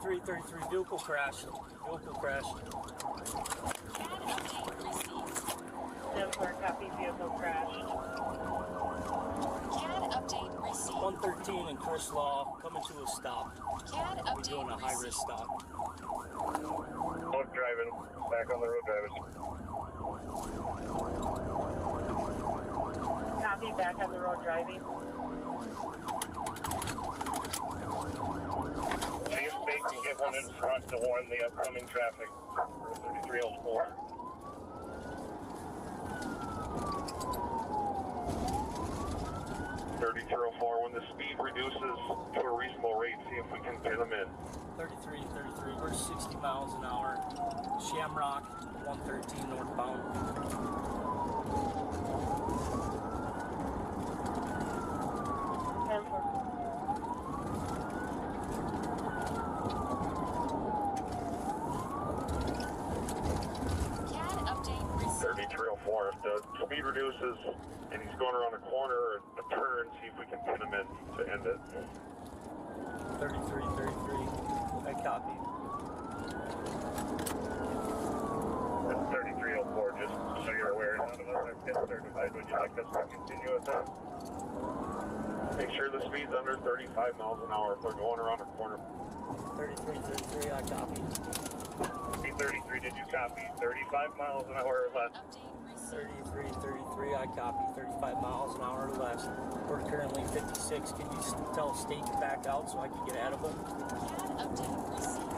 3333, vehicle crashed. Vehicle crashed. CAD update received. 10-4, copy, vehicle crashed. CAD update received. 113 in Chris Law, coming to a stop. CAD We're update doing a high-risk stop. Road driving, back on the road driving. Copy, back on the road driving. See if they can get one in front to warn the upcoming traffic. 3304. When the speed reduces to a reasonable rate, see if we can pin them in. 3333, we're 60 miles an hour. Shamrock, 113 northbound. CAD update received. 3304. If the speed reduces and he's going around a corner or a turn, see if we can pin him in to end it. 3333, I copy. That's 3304, just so you're aware, none of us are PIT certified. Would you like us to continue with that? Make sure the speed's under 35 miles an hour if they're going around a corner. 3333, I copy. C33, did you copy? 35 miles an hour or less? Update received. 3333, I copy. 35 miles an hour or less. We're currently 56. Can you tell state to back out so I can get out of them? CAD update received.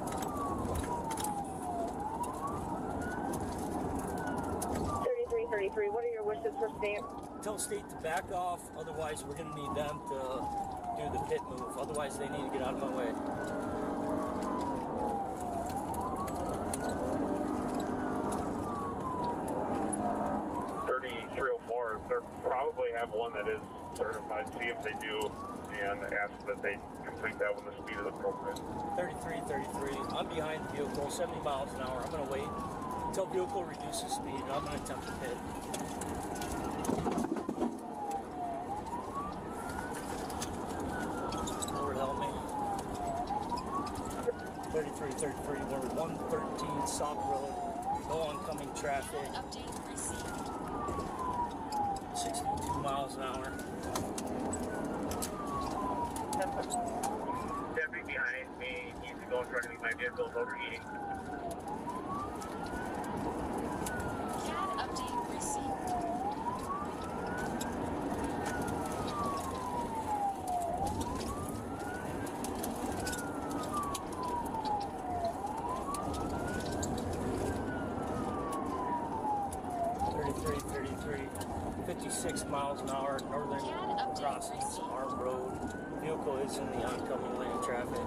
3333, what are your wishes for state? Tell state to back off, otherwise we're going to need them to do the pit move. Otherwise they need to get out of my way. 3304, they probably have one that is certified. See if they do and ask that they complete that when the speed is appropriate. 3333, I'm behind the vehicle, 70 miles an hour. I'm going to wait until vehicle reduces speed and I'm going to attempt to pit. Lord help me. 3333, we're 113 South Road, no oncoming traffic. CAD update received. 62 miles an hour. Deputy behind me needs to go in front of me. My vehicle's overheating. CAD update received. .33, 56 miles an hour, northern crossing Arm Road. Vehicle is in the oncoming lane of traffic.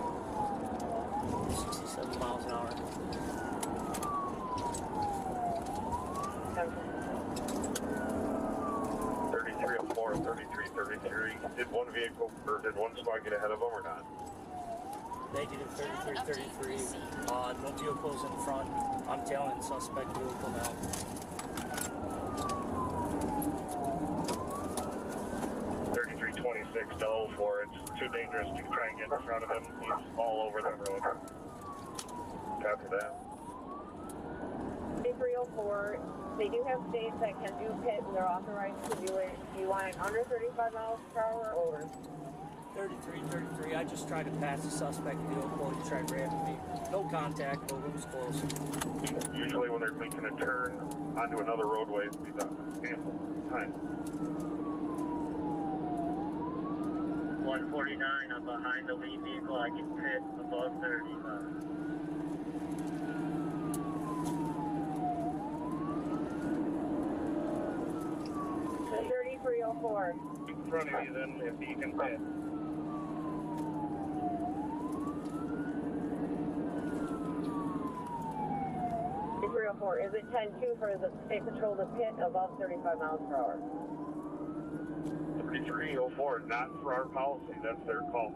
67 miles an hour. 3304, 3333. Did one vehicle or did one squad get ahead of them or not? Negative 3333. No vehicles in front. I'm tailing suspect vehicle now. 3326 to 04. It's too dangerous to try and get in front of him. He's all over that road. After that. 304, they do have states that can do pit and they're authorized to do it. Do you want it under 35 miles per hour or over? 3333, I just tried to pass the suspect vehicle. He tried ramming me. No contact, but it was close. Usually when they're making a turn onto another roadway, it's ample time. 149, I'm behind the lead vehicle. I can pit above 35. 3304. In front of you then, if you can pit. 304. Is it 10-2 for the state patrol to pit above 35 miles per hour? 3304, not for our policy. That's their call.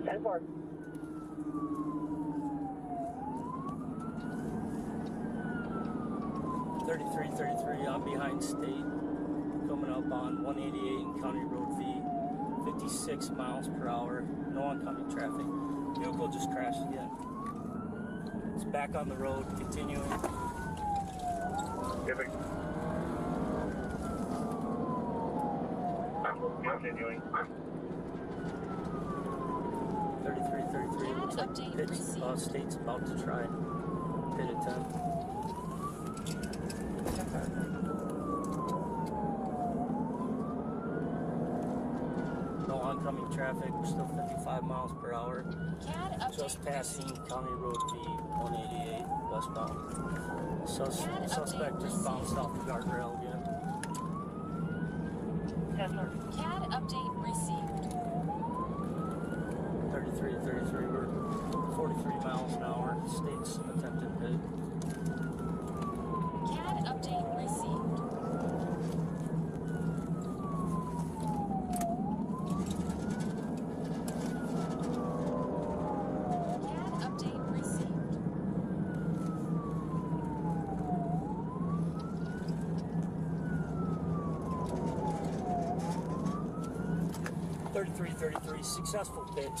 10-4. I'm behind state, coming up on 188 in County Road V, 56 miles per hour, no oncoming traffic. Vehicle just crashed again. It's back on the road, continuing. Continuing. 33. Looks like Update pitch, received. State's about to try pit attempt. No oncoming traffic. We're still 55 miles per hour. CAD update Just passing County Road V 188 westbound. Suspect just bounced off the guardrail again. CAD update received. 33. We're 43 miles an hour. State's attempted pit. CAD update received. CAD update received. 33. Successful pit.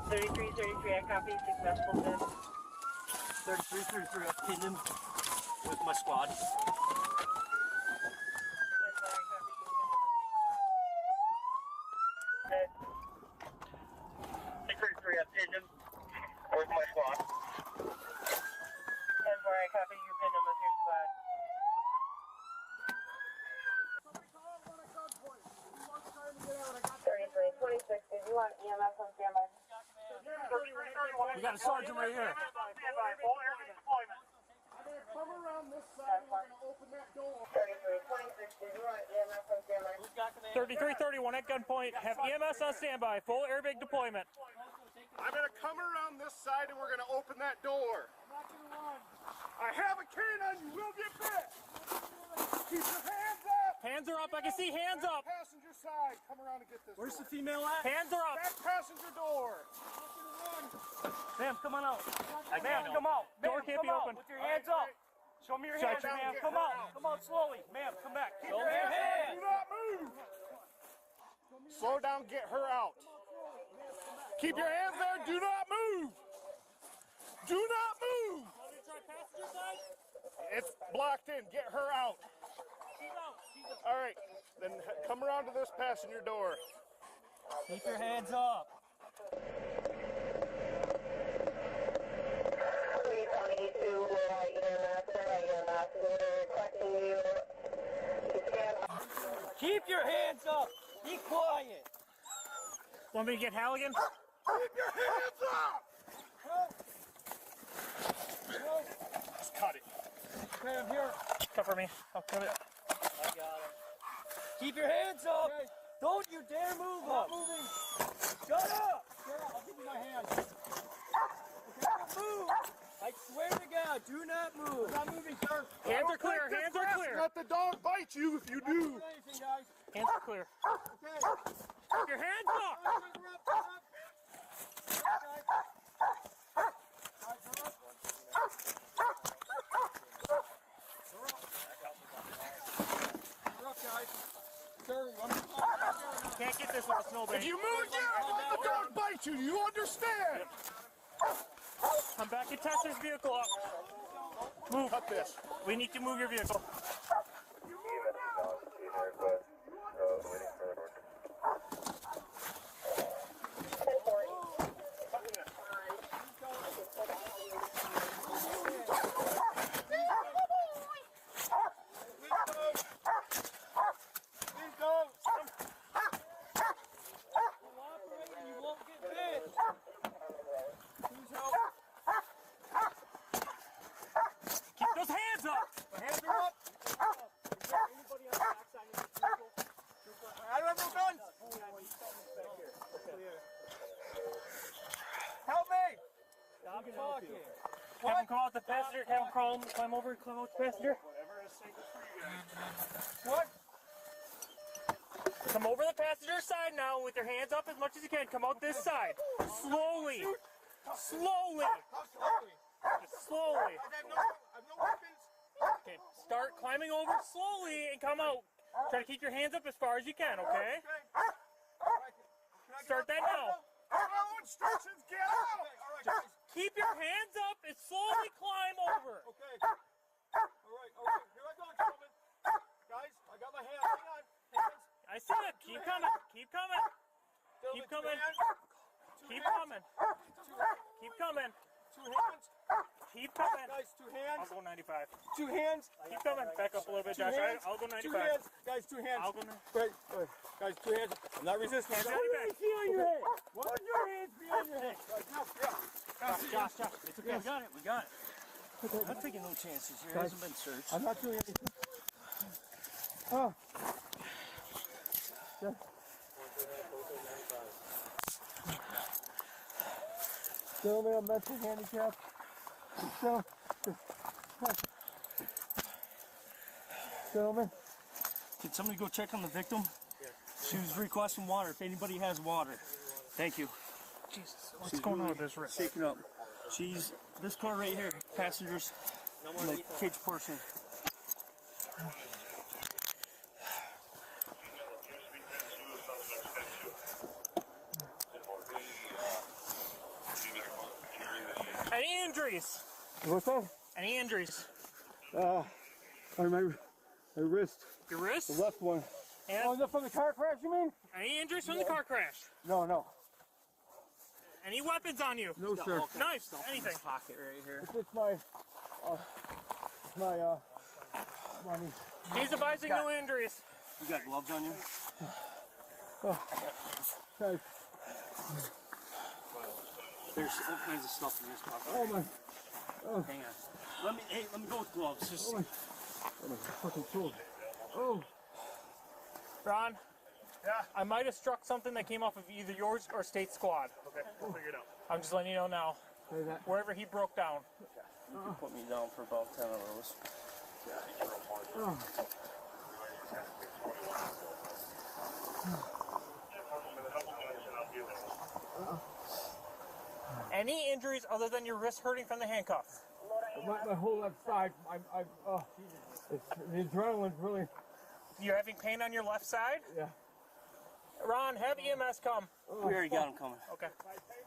33, I copy. Successful pit. 33. I've pinned him with my squad. 633, I pinned him with my squad. 10-4, I copy. You pin him with your squad. 3326, did you want EMS on standby? We got a sergeant right here. Come around this side, we're going to open that door. 3326, did you want EMS on standby? 3331 at gunpoint. Have EMS on standby. Full airbag deployment. I'm going to come around this side and we're going to open that door. I have a canine, you will get bit. Keep your hands up. Hands are up. I can see hands up. Passenger side, come around and get this. Where's the door. female at? Hands are up. Back passenger door. Ma'am, come on out. Ma'am, come out. Door Ma'am, can't come be out open. with your hands up. Show me your Shut hands, your ma'am. mouth. Come out. Come out slowly. Ma'am, come back. Show me your Do hands. not move. Slow down, get her out. Keep your hands there, do not move. Do not move. It's blocked in, get her out. All right, then come around to this passenger door. Keep your hands up. 322, EMS, we're requesting you to stand up. Keep your hands up. Be quiet. Want me to get Halligan? Keep your hands up. Just cut it. Okay, I'm here. Cover me. I'll cut it. I got it. Keep your hands up. Okay. Don't you dare move up. Moving. Shut up. I'll give you my hand. Don't move. I swear to God, do not move. I'm not moving, sir. Hands are clear. Hands are clear. Let the dog bite you if you do. Anything, guys. Hands are clear. Okay. Keep your hands up. Can't get this with a snowbank. If you move again, I'll let the dog bite you. You understand? Come back and test this vehicle up. Move. Cut this. We need to move your vehicle. Keep those hands up. Hands are up. I don't have no guns. Help me. Stop talking. Have him come out the passenger. Have him climb over and climb out the passenger. What? Come over the passenger side now with your hands up as much as you can. Come out this side. Slowly. Slowly. Slowly. Okay, start climbing over slowly and come out. Try to keep your hands up as far as you can, okay? start that now. Follow instructions, get out! All right, Keep your hands up and slowly climb over. okay. All right, here I go, gentlemen. Guys, I got my hands. Hang on. Hands. I see it. Keep coming. Keep coming. Gentlemen, Keep coming. Two hands. Keep hands. coming. Keep coming. Two hands. Keep coming. Guys, two I'll hands. go 95. Two hands. Keep coming. Back up a little bit, Two Josh. hands. I'll go 95. Two hands. Guys, two hands. I'll go Right. Guys, two hands. I'm not resisting. Hands What behind do your you back. see on your head? What are your hands behind your head? Josh, it's okay. We got it. We got it. I'm not taking no chances here. It hasn't been searched. I'm not doing anything. Oh. Yeah. Gentlemen, I'm mentally handicapped. Gentlemen. Can somebody go check on the victim? She was requesting water. If anybody has water. Thank you. Jesus, what's going on with this wrist? Shaking up. She's this car right here. Passengers in the cage portion. Any injuries? What's that? Any injuries? On my wrist. Your wrist? The left one. And Oh, is that from the car crash, you mean? any injuries from the car crash? No. Any weapons on you? No, sir. Knives? Anything? Pocket right here. It's my money. He's advising no injuries. You got gloves on you? Guys, There's all kinds of stuff in this pocket. oh my, Hang on. Let me go with gloves. Just oh my fucking shoulder. Oh, Ron, Yeah. I might have struck something that came off of either yours or state squad. Okay, we'll figure it out. I'm just letting you know now. say that. Wherever he broke down. you can put me down for about 10 of those. Any injuries other than your wrist hurting from the handcuffs? My whole left side, it's, the adrenaline's really, You're having pain on your left side? yeah. Ron, have EMS come. We already got him coming. Okay.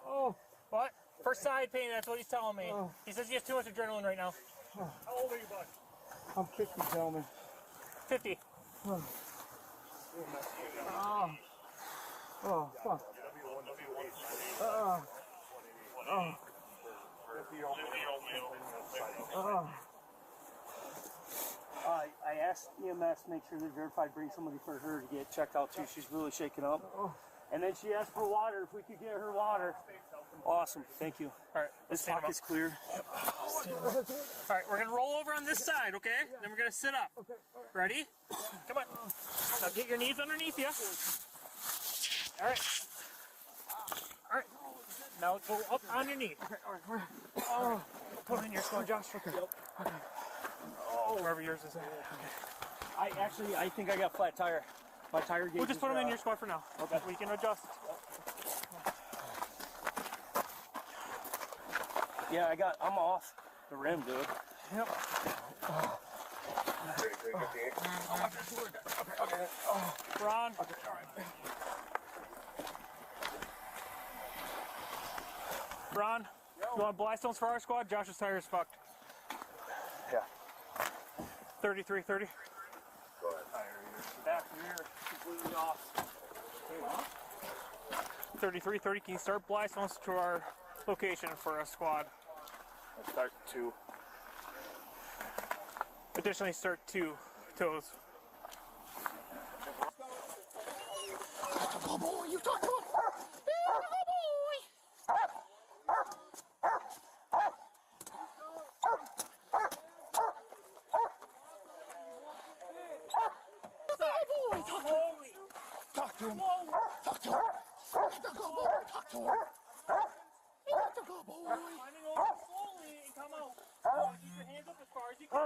Oh, What? For side pain, that's what he's telling me. He says he has too much adrenaline right now. How old are you, bud? I'm 50, gentlemen. 50. Oh, fuck. I asked EMS to make sure they verified bring somebody for her to get checked out too. She's really shaken up. And then she asked for water, if we could get her water. Awesome, thank you. All right, This stand him pocket's up. clear. All right, we're gonna roll over on this side, okay? Then we're gonna sit up. Ready? Come on. Now get your knees underneath you. All right. All right. Now go up on your knee. Put it in your squad, Josh. Okay. Oh, wherever yours is. I think I got flat tire. My tire gauge We'll just put them in is, your squad for now. Okay. We can adjust. Yeah, I'm off the rim, dude. Yep. Ron. Ron, you want Blystones for our squad? Josh's tire is fucked. Yeah. 3330. Back rear, completely off. 3330. Can you start Blystones to our location for a squad? Start 2. Additionally, start 2 toes. Climbing over slowly and come out. Keep your hands up as far as you can.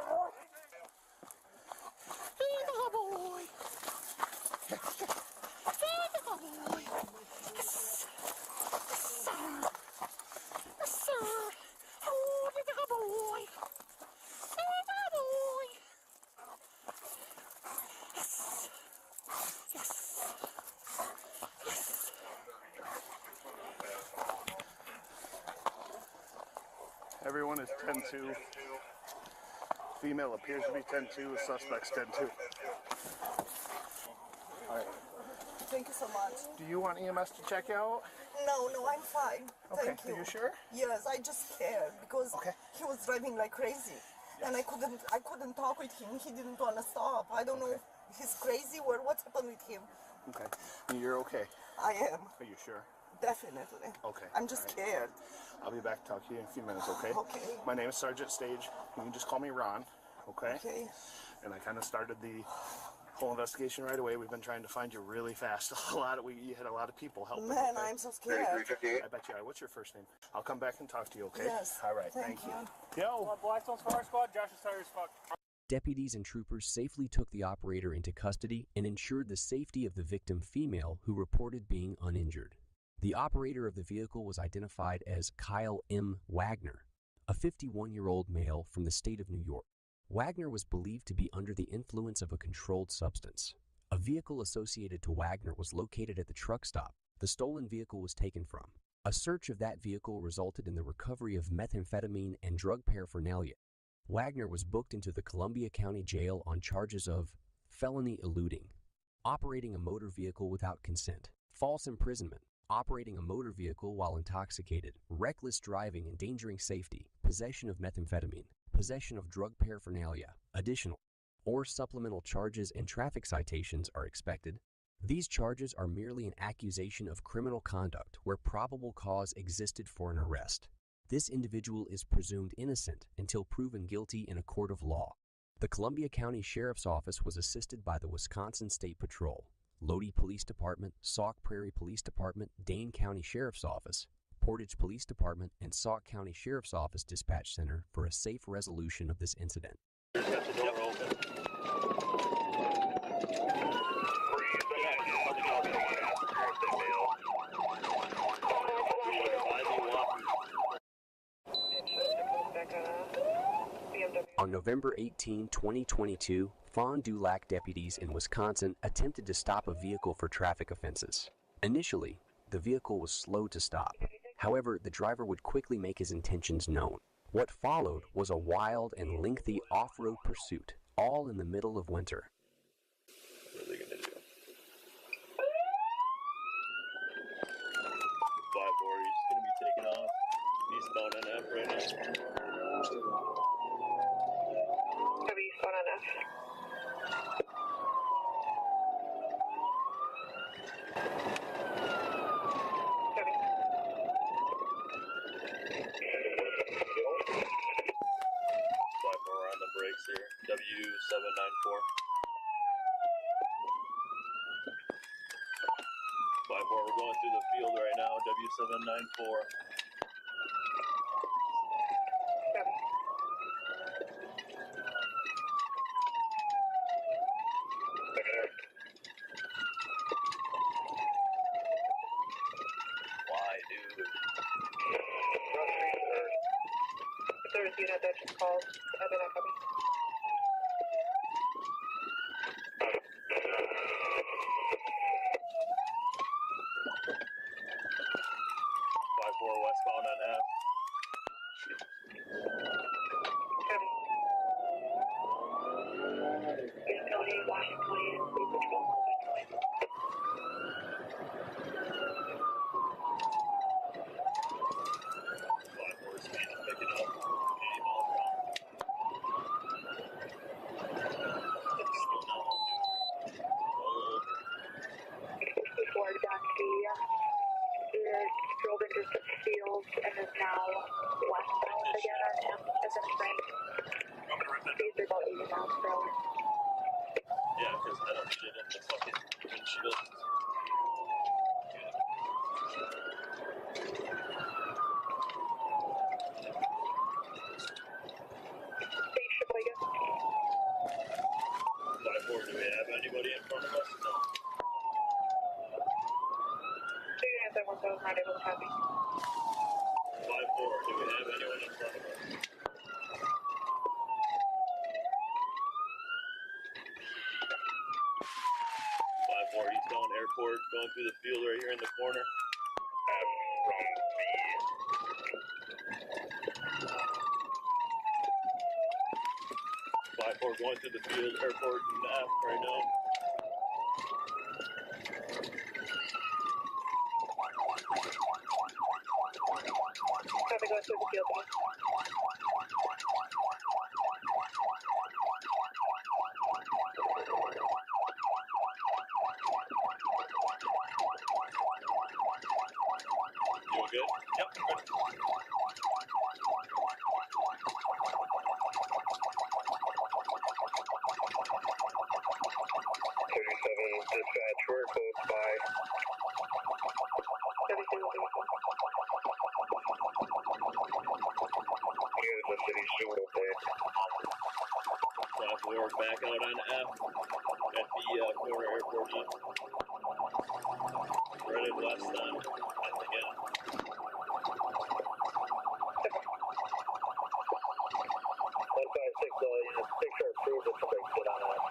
Everyone is 10-2. Female appears to be 10-2. The suspect's 10-2. All right. Thank you so much. Do you want EMS to check you out? No, I'm fine. Okay. Thank you. Are you sure? Yes, I just scared because he was driving like crazy, and I couldn't talk with him. He didn't want to stop. I don't know if he's crazy or what's happened with him. Okay. You're okay? I am. Are you sure? Definitely. Okay. I'm just scared. I'll be back to talk to you in a few minutes, okay? Okay. My name is Sergeant Stage. You can just call me Ron, okay? Okay. And I kind of started the whole investigation right away. We've been trying to find you really fast. You had a lot of people helping. Man, okay? I'm so scared. I bet you are. What's your first name? I'll come back and talk to you, okay? Yes. All right. Thank you. Yo. Blackstone's Fire Squad, Josh is tired as fuck. Deputies and troopers safely took the operator into custody and ensured the safety of the victim female, who reported being uninjured. The operator of the vehicle was identified as Kyle M. Wagner, a 51-year-old male from the state of New York. Wagner was believed to be under the influence of a controlled substance. A vehicle associated to Wagner was located at the truck stop the stolen vehicle was taken from. A search of that vehicle resulted in the recovery of methamphetamine and drug paraphernalia. Wagner was booked into the Columbia County Jail on charges of felony eluding, operating a motor vehicle without consent, false imprisonment, operating a motor vehicle while intoxicated, reckless driving endangering safety, possession of methamphetamine, possession of drug paraphernalia. Additional or supplemental charges and traffic citations are expected. These charges are merely an accusation of criminal conduct where probable cause existed for an arrest. This individual is presumed innocent until proven guilty in a court of law. The Columbia County Sheriff's Office was assisted by the Wisconsin State Patrol, Lodi Police Department, Sauk Prairie Police Department, Dane County Sheriff's Office, Portage Police Department, and Sauk County Sheriff's Office Dispatch Center for a safe resolution of this incident. Got the door open. On November 18, 2022, Fond du Lac deputies in Wisconsin attempted to stop a vehicle for traffic offenses. Initially, the vehicle was slow to stop. However, the driver would quickly make his intentions known. What followed was a wild and lengthy off-road pursuit, all in the middle of winter. What are they going to do? 5-4, he's going to be taken off. Eastbound NF right now. Eastbound NF. Brakes here, W794. 5-4, we're going through the field right now, W794. Why, dude? If there's a unit that just called, I've been coming. Westbound on F. County, Washington, Patrol. 5-4 speed is picking up. 80 miles per hour. Slow down, dude. Roll over. Before Dusty drove into some fields and is now westbound again on M as in Frank. Speeds are about 80 miles per hour. Yeah, because I don't need it in the fucking windshield. Spaceship, I guess. 5-4, do we have anybody in front of us? No. Figuring if everyone goes not able to have me. 5-4, do we have anyone in front of us? 5-4, eastbound airport, going through the field right here in the corner. From the 5-4 going through the field, airport and F right now. Have to go through the field again. Doing good? Yep, good. 37 dispatch, we're close by. 32 will be Here's the city shoot okay. 5-4 back out on F at the corner airport East. Headed west on F again. 156, units, take sure approved if somebody sit on that.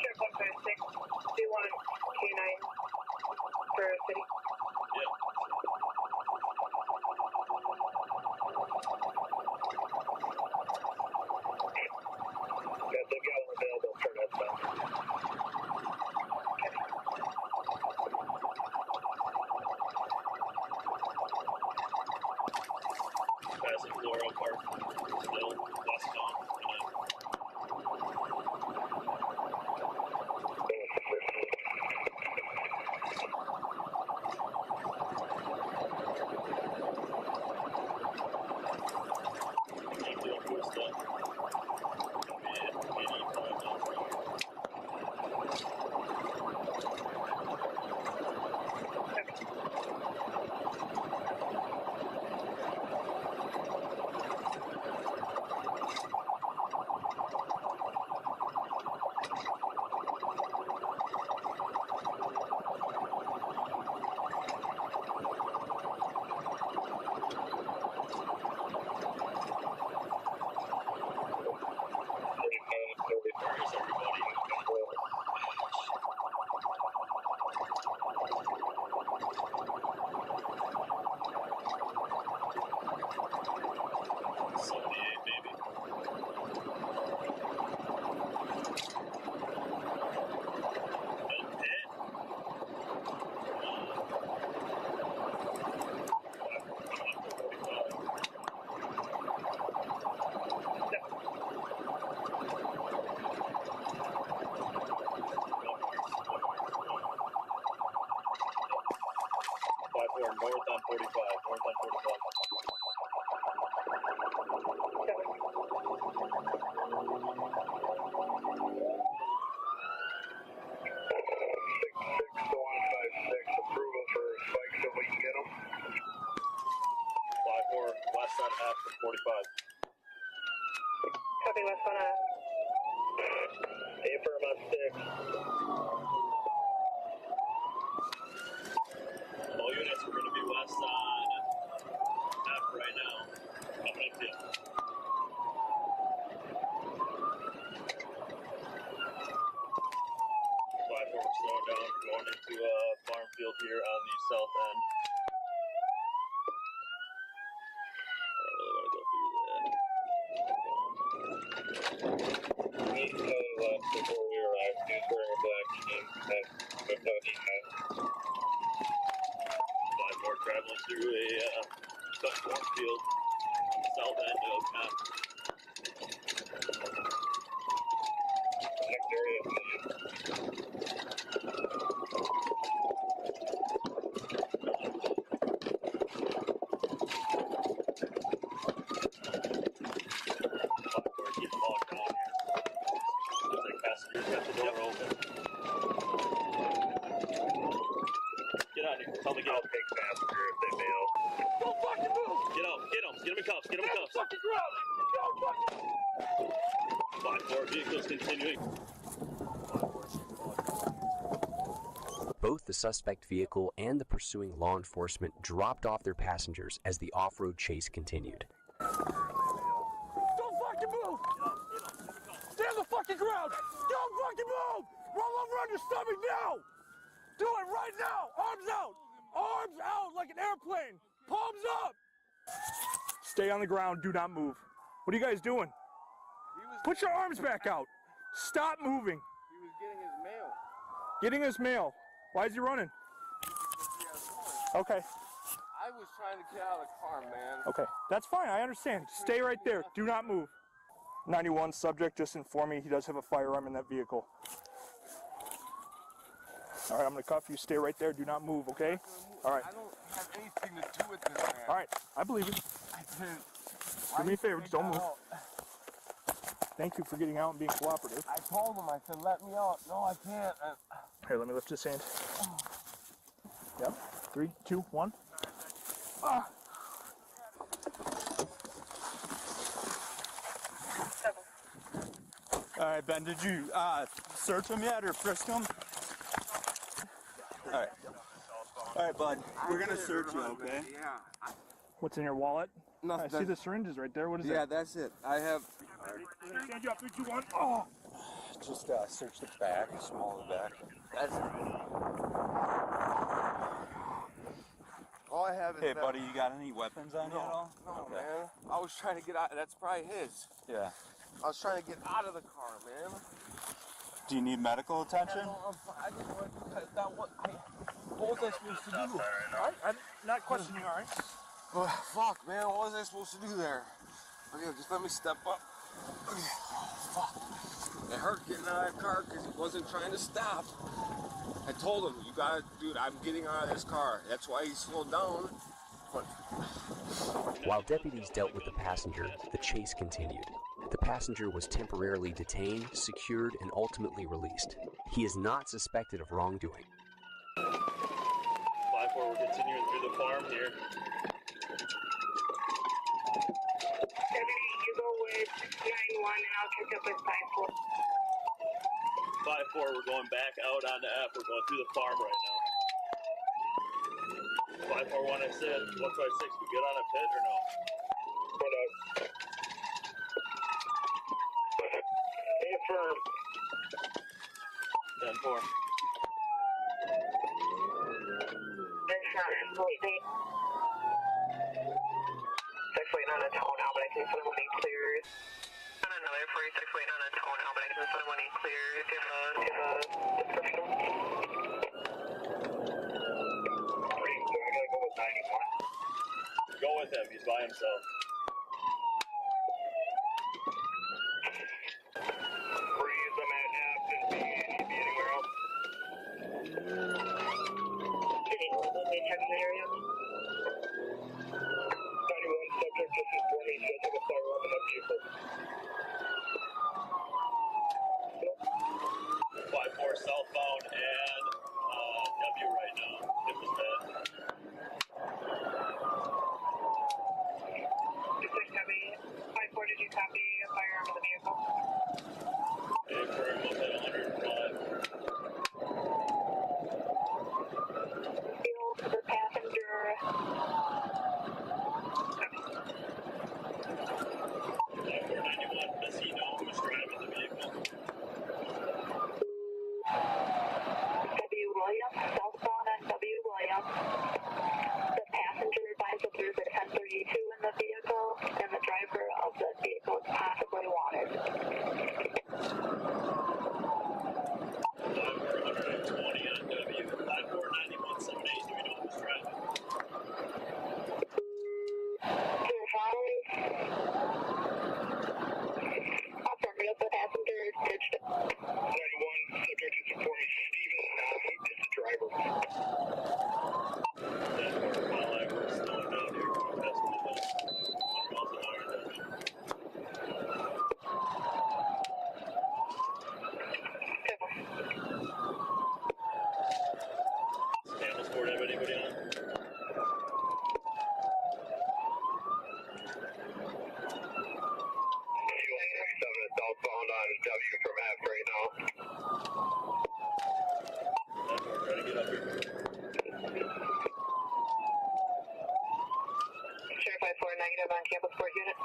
Sheriff 156, do you want a K9 for city? Yep. Yeah, they've got one available, turn that down. Passing Floral Park, still westbound. Keep doing cool stuff. North on 45, north on 45. 66156, approval for spikes if we can get them. 5-4, west on F from 45. Copy west on Affirm on 6. All units are going to be west on F right now. Coming up to you. 5-4, we're slowing down, going into a farm field here on the south end. I don't really want to go through that. He's to the left before we arrive. He's wearing a black jean and with no hat. 5-4 traveling through a cut cornfield on the south end of F. Next area, please. Tell me, get out. Take passenger if they bail. Don't fucking move! Get out. Get him. Get him in cuffs. Get him in cuffs. Fucking ground! 5-4 vehicles continuing. Both the suspect vehicle and the pursuing law enforcement dropped off their passengers as the off-road chase continued. Don't fucking move! Stay on the fucking ground! Don't fucking move! Roll over on your stomach now! Do it right now! Arms out! Arms out like an airplane! Palms up! Stay on the ground, do not move. What are you guys doing? Put your arms back out. Stop moving. He was getting his mail. Getting his mail. Why is he running? Okay. I was trying to get out of the car, man. Okay. That's fine. I understand. Stay right there. Do not move. 91 subject just informed me he does have a firearm in that vehicle. All right, I'm going to cuff you. Stay right there. Do not move, okay? All right. I don't have anything to do with this, man. All right. I believe it. I didn't. Do me a favor. Just don't move. Thank you for getting out and being cooperative. I told him, I said, let me out. No, I can't. Here, let me lift his hand. Yep. 3, 2, 1. Ah. All right, Ben, did you search him yet or frisk him? All right. All right, bud. We're going to search you, okay? Yeah. What's in your wallet? No, I see the syringes right there. What is that? Yeah, that's it. I have... Stand you up. 3, 2, 1. Oh! Just search the back, small of the back. That's it. All I have is Hey, that. buddy, you got any weapons on you at all? No, Okay. man. I was trying to get out. That's probably his. Yeah. I was trying to get out of the car, man. Do you need medical attention? No, I just want to cut down what was I supposed to do? All right. I'm not questioning, all right? Oh, fuck, man. What was I supposed to do there? Okay, just let me step up. Okay. Oh, fuck. It hurt getting out of that car because he wasn't trying to stop. I told him, you gotta, dude, I'm getting out of this car. That's why he slowed down. But... While deputies dealt with the passenger, the chase continued. The passenger was temporarily detained, secured, and ultimately released. He is not suspected of wrongdoing. 5-4, we're continuing through the farm here. Deputy, you go with 9-1 and I'll catch up with 5-4. 5-4, we're going back out on the F. We're going through the farm right now. 541, I said. 156, we good on a pit or no? Hold up. Confirm. 10-4. That's not completely. Six waiting on a tow now, but I can put him when he clears. On another 46 waiting on a tow now, but I can put him when he clears. Do you have a description? So I gotta go with 91. Go with him. He's by himself. Freeze, I'm at F and B. Should be anywhere else. Can you check the area? 91 subject just informed me he does have a firearm in that vehicle. 5-4 southbound and W right now. It was bad. 6 copy. 5-4, did you copy a firearm in the vehicle? And we're both at 105. Field to the passenger. And 491, does he know who's driving the vehicle? W. Williams, southbound on W. Williams. The passenger advised that there's a 1032 in the vehicle, and the driver of the vehicle is possibly wanted. 120 on W. 5491, 78, do we know who's driving? Affirmative, the passenger is ditched. 91 subject is informed me Steven is the driver. That's where while I was slowing down here, we're testing it out. 100 miles an hour, W. Campbellsport, have anybody on? Southbound on W from F right now. That's where we're trying to get up here. Sheriff 5-4 negative on campus court unit.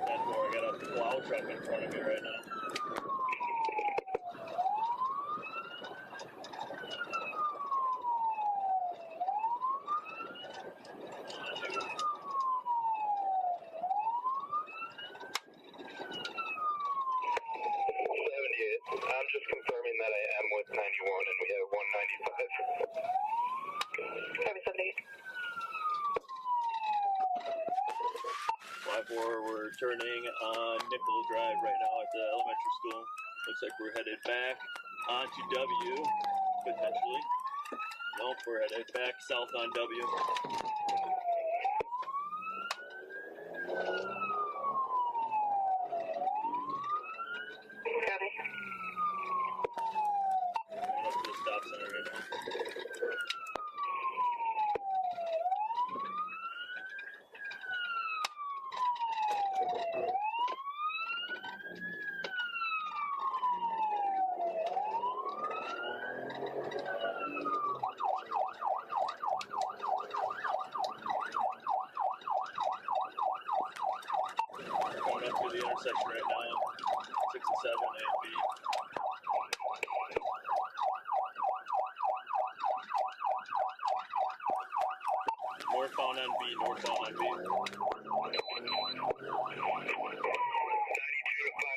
That's where I got a plow truck in front of me right now. 5-4, we're turning on Nickel Drive right now at the elementary school. Looks like we're headed back onto W, potentially. Nope, we're headed back south on W. Copy. Up to the stop center right now. Going up to the intersection right now, 6 and 7, A and B. Northbound on B, northbound on B. 92 to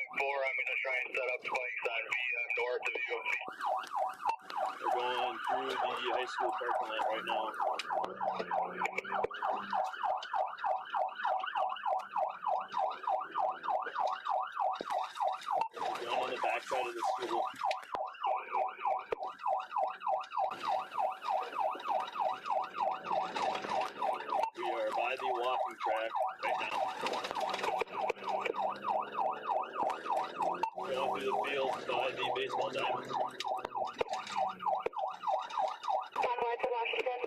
5-4, I'm going to try and set up spikes on B north of you. We're going through the high school parking lot right now. We're down on the backside of the school. We are by the walking track right now. Going through the field by the baseball diamonds. Convoy to Washington.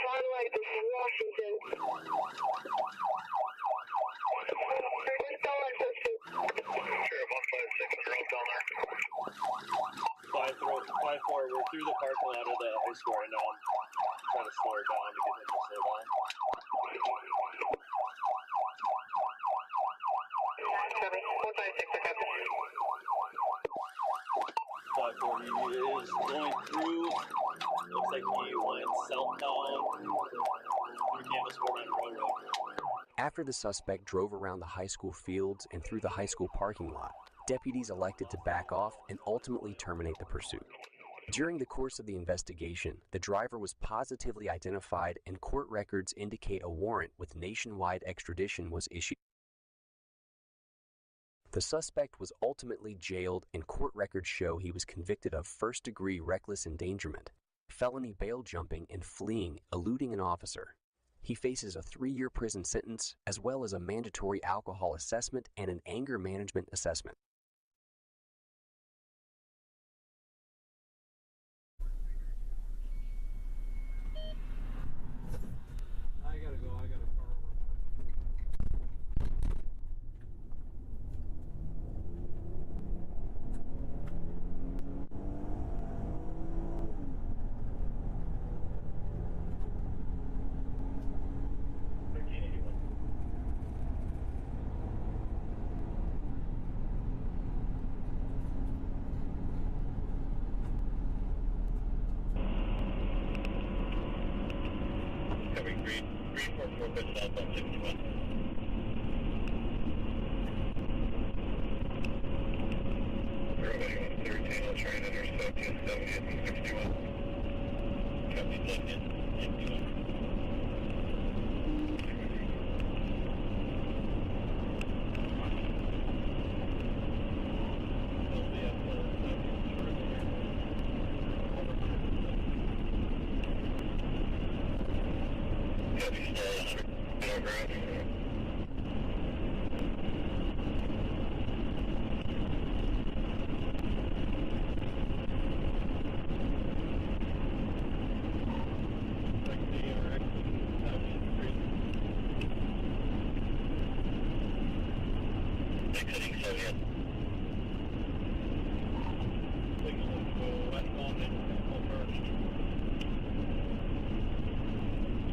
Convoy to Washington. We're still on pursuit. Sure, 156, they're all down there. 5-4, we're through the parking lot of the high school right now. I'm trying to slow her down to get him to slow down. Copy. 156, I copy. 540 is going through. Looks like he went southbound through Campus 4 on Monroe Road. After the suspect drove around the high school fields and through the high school parking lot, deputies elected to back off and ultimately terminate the pursuit. During the course of the investigation, the driver was positively identified and court records indicate a warrant with nationwide extradition was issued. The suspect was ultimately jailed and court records show he was convicted of first-degree reckless endangerment, felony bail jumping and fleeing, eluding an officer. He faces a 3-year prison sentence as well as a mandatory alcohol assessment and an anger management assessment. I gotta go. I got a car over. Coming green 44 bit south on 61. Everybody on 13, I'll try and intercept you 70th and 61. Copy 70th and 61. Exiting 70th.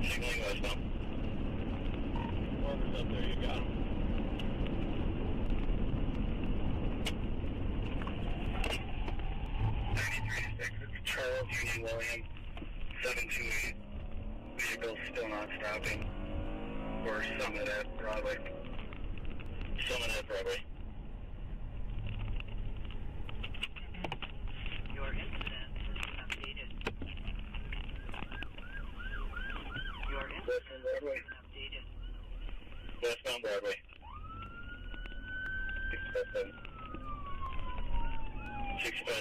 Signaling westbound. Farmer's up there, you got him. Charles Union William 728. Vehicle still not stopping. Or Summit at Broadway. Summit at Broadway. Your incident is updated.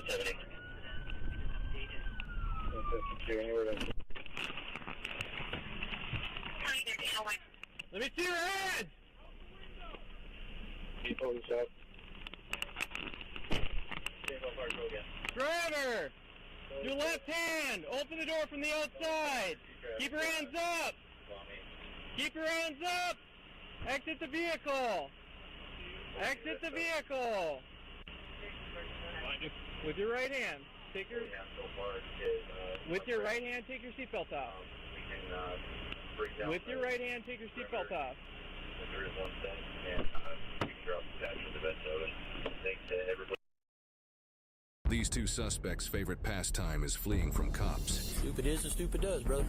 170. Let me see your hands! Driver! Your left hand! Open the door from the outside! Keep your hands up! Keep your hands up! Exit the vehicle! Exit the vehicle! With your right hand, take your... With your right hand, take your seatbelt off. With your right hand, take your seatbelt off. There is one thing, and you can drop the dash with the best of it. Thanks to everybody. These two suspects' favorite pastime is fleeing from cops. Stupid is as stupid does, brother.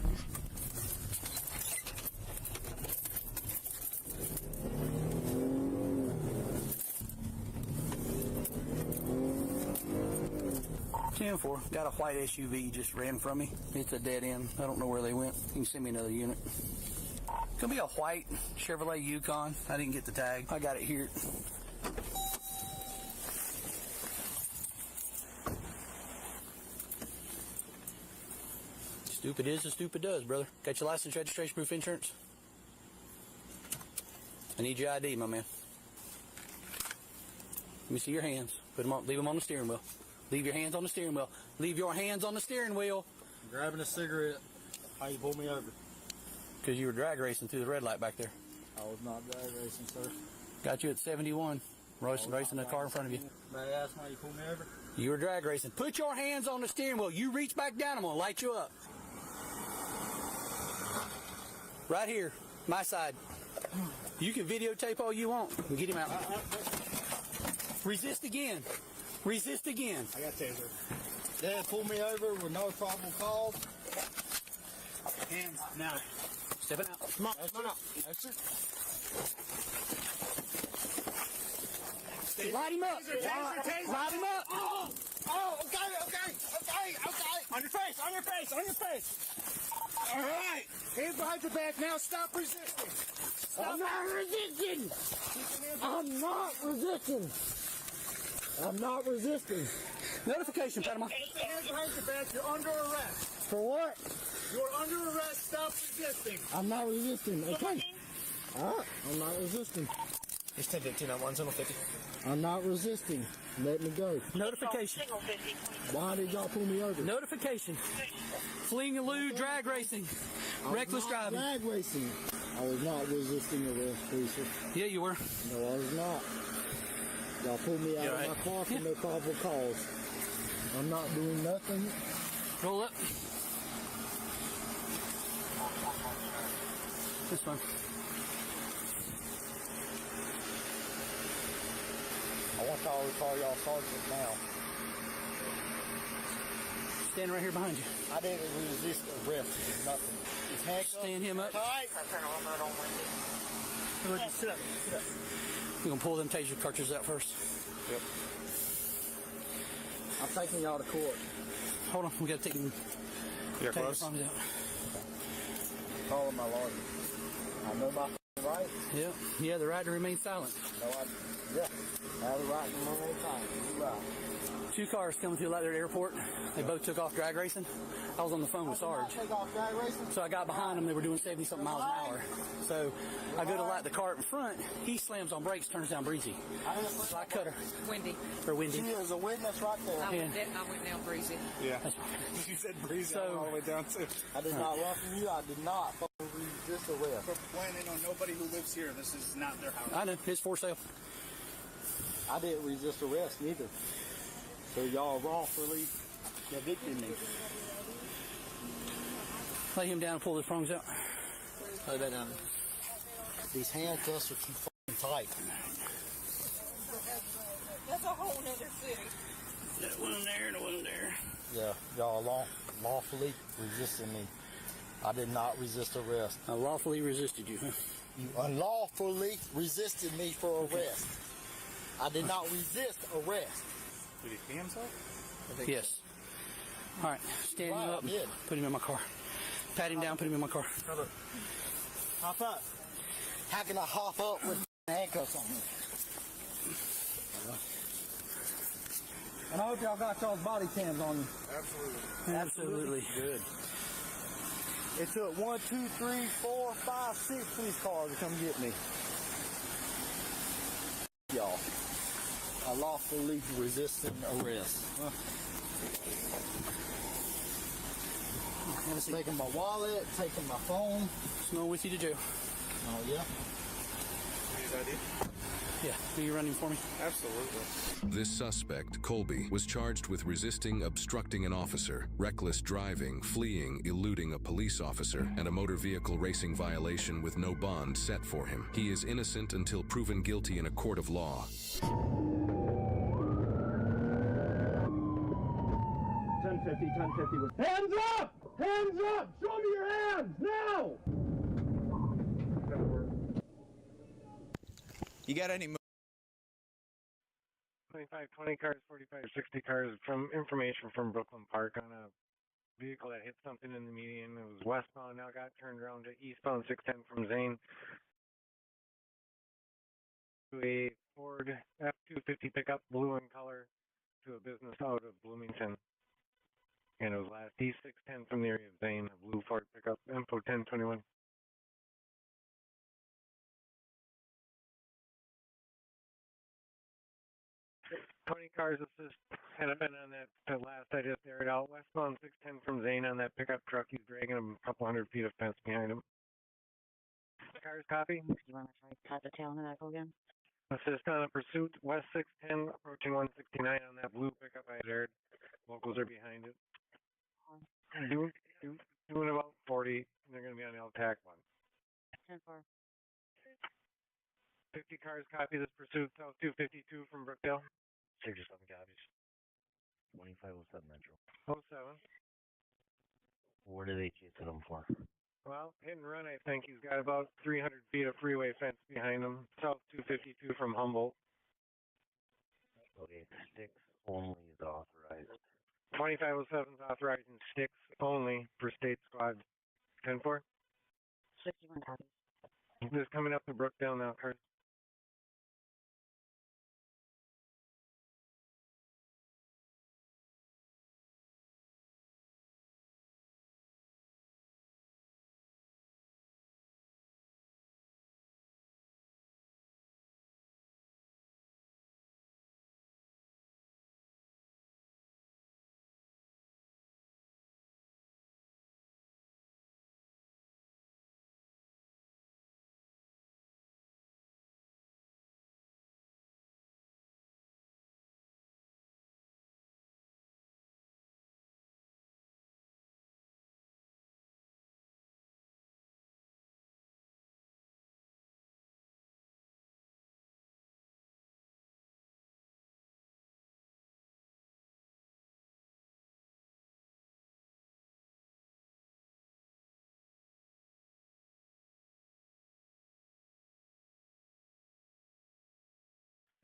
Ten-4, got a white SUV just ran from me. It's a dead end. I don't know where they went. You can send me another unit. It's gonna be a white Chevrolet Yukon. I didn't get the tag. I got it here. Stupid is as stupid does, brother. Got your license, registration, proof, insurance? I need your ID, my man. Let me see your hands. Put them on. Leave them on the steering wheel. Leave your hands on the steering wheel. Leave your hands on the steering wheel. I'm grabbing a cigarette. How you pull me over? Because you were drag racing through the red light back there. I was not drag racing, sir. Got you at 71. Racing the car in front of you. May I ask why you pulled me over? You were drag racing. Put your hands on the steering wheel. You reach back down, I'm going to light you up. Right here, my side. You can videotape all you want. We'll get him out. Resist again. Resist again. I got taser. Dad pulled me over with no probable cause. Hands now. Step it out. Come on. Come on out. That's it. Light him up. Light him up. Oh, okay. On your face. On your face. On your face. All right. Hands behind your back now. Stop resisting. I'm not resisting. I'm not resisting. I'm not resisting. Notification, Panama. Hands behind your back. You're under arrest. For what? You're under arrest. Stop resisting. I'm not resisting. Okay. All right. I'm not resisting. It's 10:15 on 150. I'm not resisting. Let me go. Notification. Why did y'all pull me over? Notification. Fleeing and elude, drag racing. Reckless driving. Drag racing. I was not resisting arrest, please. Yeah, you were. No, I was not. Y'all pulled me out of my car for no probable cause. I'm not doing nothing. Roll up. This one. I want y'all to call y'all sergeant now. Stand right here behind you. I didn't resist arrest. Nothing. He's handcuffed. Stand him up. Tight. Sit up. Sit up. We're going to pull them taser cartridges out first. Yep. I'm taking y'all to court. Hold on. We got to take them. You're close. Out. Calling my lawyer. I know my right. Yeah, the right to remain silent. No, I have the right to remain silent. You're right. Two cars coming through out there at the airport. They both took off drag racing. I was on the phone with Sarge. Take off drag racing? So I got behind them. They were doing 70-something miles an hour. So I go to light the car in front. He slams on brakes, turns down breezy. So I cut her. Windy. Or windy. She is a witness right there. I went down breezy. Yeah. You said breezy all the way down too. I did not run from you. I did not resist arrest. We're planning on nobody who lives here. This is not their house. I know. It's for sale. I didn't resist arrest neither. So y'all wrongfully evicted me. Lay him down and pull his prongs out. Lay that down. These handcuffs are too fucking tight. That's a whole nother city. That one there and the one there. Yeah, y'all lawfully resisted me. I did not resist arrest. I lawfully resisted you, huh? You unlawfully resisted me for arrest. I did not resist arrest. Did he pee himself? Yes. All right, stand him up. Put him in my car. Pat him down, put him in my car. Hop up. How can I hop up with handcuffs on me? And I hope y'all got y'all's body cams on you. Absolutely. Good. It took 1, 2, 3, 4, 5, 6 police cars to come get me. Y'all. I lawfully resisting arrest. I'm just taking my wallet, taking my phone. Just going with you to jail. Oh, yeah. Yeah, are you running for me? Absolutely. This suspect, Colby, was charged with resisting obstructing an officer, reckless driving, fleeing, eluding a police officer, and a motor vehicle racing violation with no bond set for him. He is innocent until proven guilty in a court of law. 1050, 1050. Hands up! Hands up! Show me your hands now! You got any 25, 20 cars, 45, 60 cars from information from Brooklyn Park on a vehicle that hit something in the median. It was westbound, now got turned around to eastbound 610 from Zane to a Ford F-250 pickup, blue in color, to a business out of Bloomington. And it was last E610 from the area of Zane, a blue Ford pickup, info 1021. Cars assist had been on that last I just aired out. Westbound 610 from Zane on that pickup truck. He's dragging a couple hundred feet of fence behind him. Cars copy. Do you want to try cut the tail on that again? Assist on a pursuit. West 610 approaching 169 on that blue pickup I had aired. Locals are behind it. Doing about 40. They're going to be on the LTAC one. 10-4. 50 cars copy this pursuit. South 252 from Brookdale. 67 copies. 2507 Metro. 07. What are they chasing them for? Well, hit and run, I think. He's got about 300 feet of freeway fence behind him. South 252 from Humboldt. Okay, sticks only is authorized. 2507 is authorizing sticks only for state squad. 10-4. 61 copies. Just coming up to Brookdale now, cars.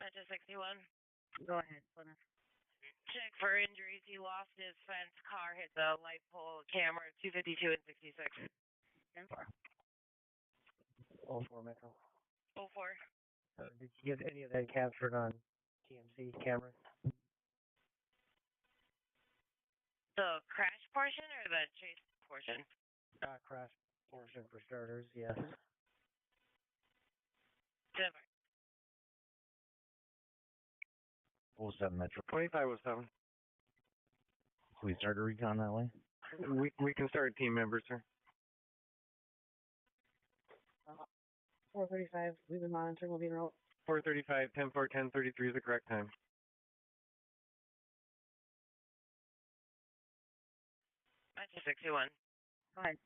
Metro 61. Go ahead, Plymouth. Check for injuries. He lost his fence. Car hit the light pole. Camera 252 and 66. 10-4. 04 Metro. 04. Did you get any of that captured on TMC cameras? The crash portion or the chase portion? Crash portion for starters, yes. 10-4. 07 Metro. 2507. Can we start a recon that way? We can start team members, sir. 435. We've been monitoring. We'll be in route. 435, 10-4, 1033 is the correct time. Metro 61. Go ahead.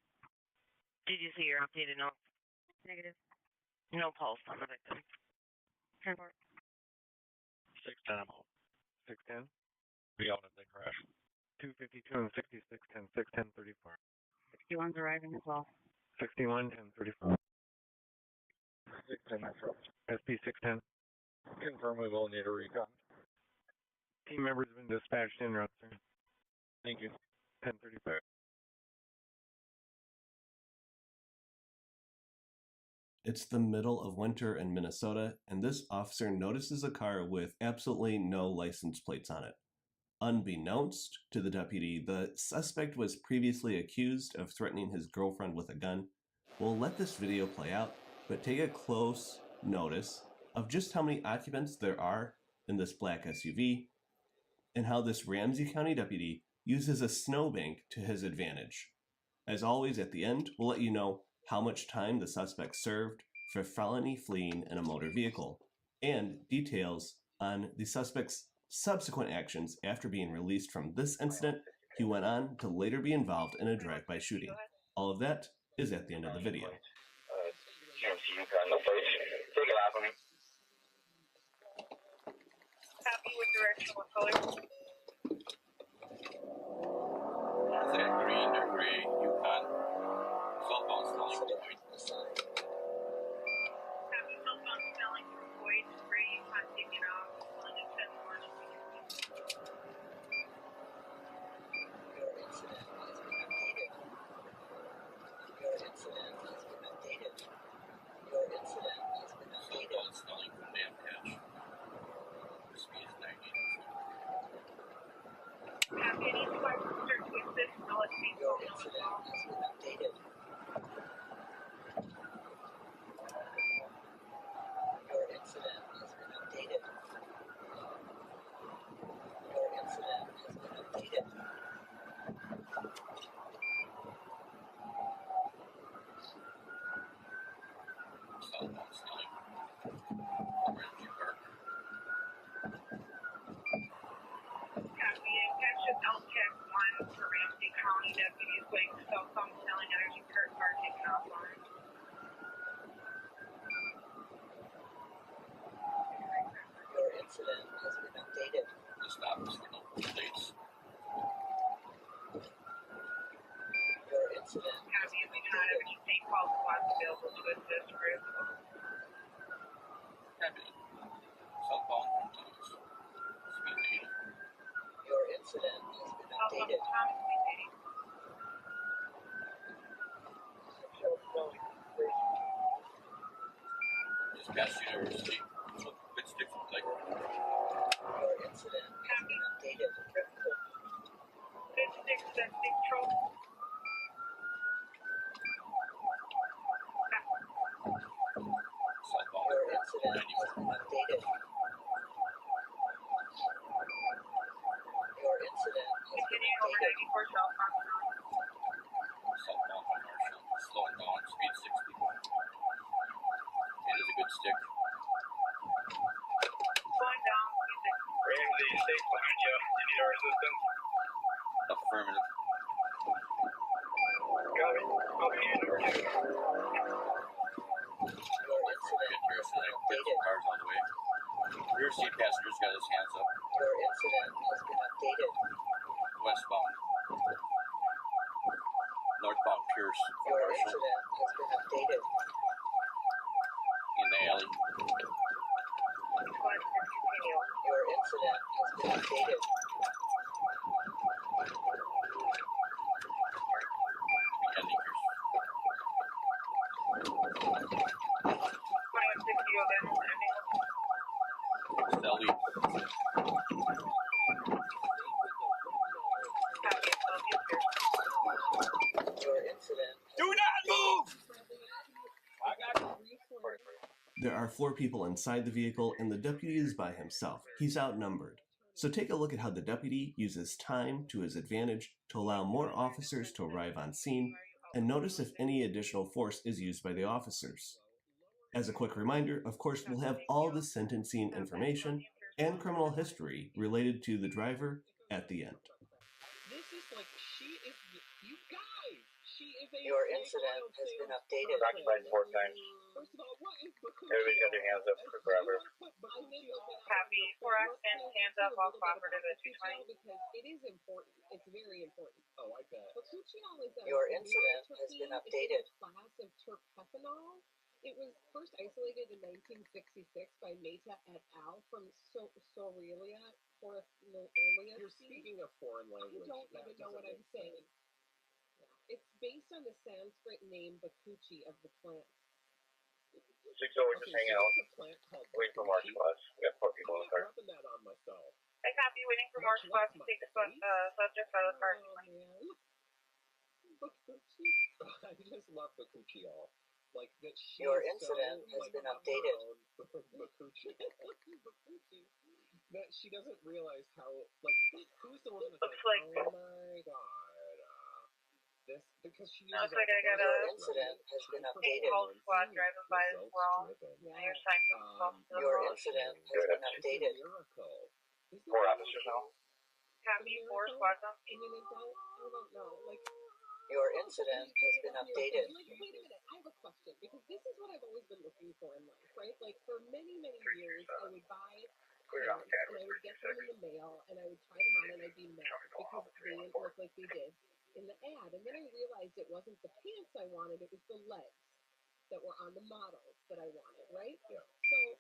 Did you see your updated notes? Negative. No pulse on the victim. 10-4. 610 I'm out. 610. Be out if they crash. 252 and 66, 10, 610, 34. 61's arriving as well. 61, 10, 34. 610 Metro. SP 610. Confirm we will need a recon. Team members have been dispatched in route, sir. Thank you. 1035. It's the middle of winter in Minnesota, and this officer notices a car with absolutely no license plates on it. Unbeknownst to the deputy, the suspect was previously accused of threatening his girlfriend with a gun. We'll let this video play out, but take a close notice of just how many occupants there are in this black SUV and how this Ramsey County deputy uses a snowbank to his advantage. As always, at the end, we'll let you know how much time the suspect served for felony fleeing in a motor vehicle and details on the suspect's subsequent actions after being released from this incident. He went on to later be involved in a drive-by shooting. All of that is at the end of the video. Copy with direction, what color? Is that green or gray? Yukon. Cell phone smelling void. Copy, cell phone smelling void, gray, Yukon, taking off, calling it 10-1. Your incident has been updated. Your incident has been updated. Your incident has been updated. Cell phone smelling from damn patch. Speed is 90. Copy, any questions or to assist, so let's see. Your incident has been updated. Your incident has been updated. Your incident has been updated. Cell phone smelling. Ramsey Park. Copy, attention LCAC 1 for Ramsey County deputies going cell phone smelling energy cart car taking off line. Your incident has been updated. The stop signal plates. Your incident has Copy, been we do not have any state call squads available to assist group. Copy. Cell phone continues. Speed 80. Your incident has been updated. Dispatch University. Good stick from Lake. Your incident has been updated. Good six, that six troll. Cell phone. Your incident has been updated. Your incident has been Continuing over updated. 94 South Mountain Road. Cell phone from Marshall. Slowing down. Speed 60. It is a good stick. Slowing down, music. Ramsey, stay behind you. You need our assistance? Affirmative. Copy. Copy, number 2. Your incident Good has here. been So updated. cars on the way. Rear seat passenger's got his hands up. Your incident has been updated. Westbound. Northbound Pierce from Your Marshall. incident has been updated. In the alley. Let's continue. Your incident has been updated. Behind Leakers. 2160 again, ending. Sally. Copy, I'll be here. Your incident has Do not move! I got you. There are 4 people inside the vehicle, and the deputy is by himself. He's outnumbered. So take a look at how the deputy uses time to his advantage to allow more officers to arrive on scene, and notice if any additional force is used by the officers. As a quick reminder, of course, we'll have all the sentencing information and criminal history related to the driver at the end. This is like, she is, you guys, she is a... Your incident has been updated. Occupied 4 times. First of all, what is Bakuchi? Everybody's got their hands up for grabber. Copy, 4X and hands up, all cooperative at 220. Because it is important. It's very important. Oh, I bet. Bakuchi is a Your incident has been updated. class of terpethanol. It was first isolated in 1966 by Mehta et al. From Sorelia porifolius. You're speaking a foreign language. You don't even know what I'm saying. It's based on the Sanskrit name Bakuchi of the plant. 6-0, we're just hanging out. There's a plant called Waiting for March class. We got 4 people in the car. I'm not rubbing that on myself. I copy, waiting for more spots to take the subject out of the parking lot. I just love Bakuchi all. Like that she Your is incident so, has like, been updated. Bakuchi. That she doesn't realize how, like, who's the one that's like, oh my god, this, because she uses like I got your incident has been updated. whole squad driving by as well. Yeah. And you're trying to Your incident has been updated. Four officers now. Copy, 4 squads on. I mean, I don't know, like, your incident has been updated. Like, wait a minute, I have a question, because this is what I've always been looking for in life, right? Like, for many, many years, I would buy pants, and I would get them in the mail, and I would try them on, and I'd be mad, because they didn't look like they did in the ad. And then I realized it wasn't the pants I wanted, it was the legs that were on the models that I wanted, right? Yeah. So,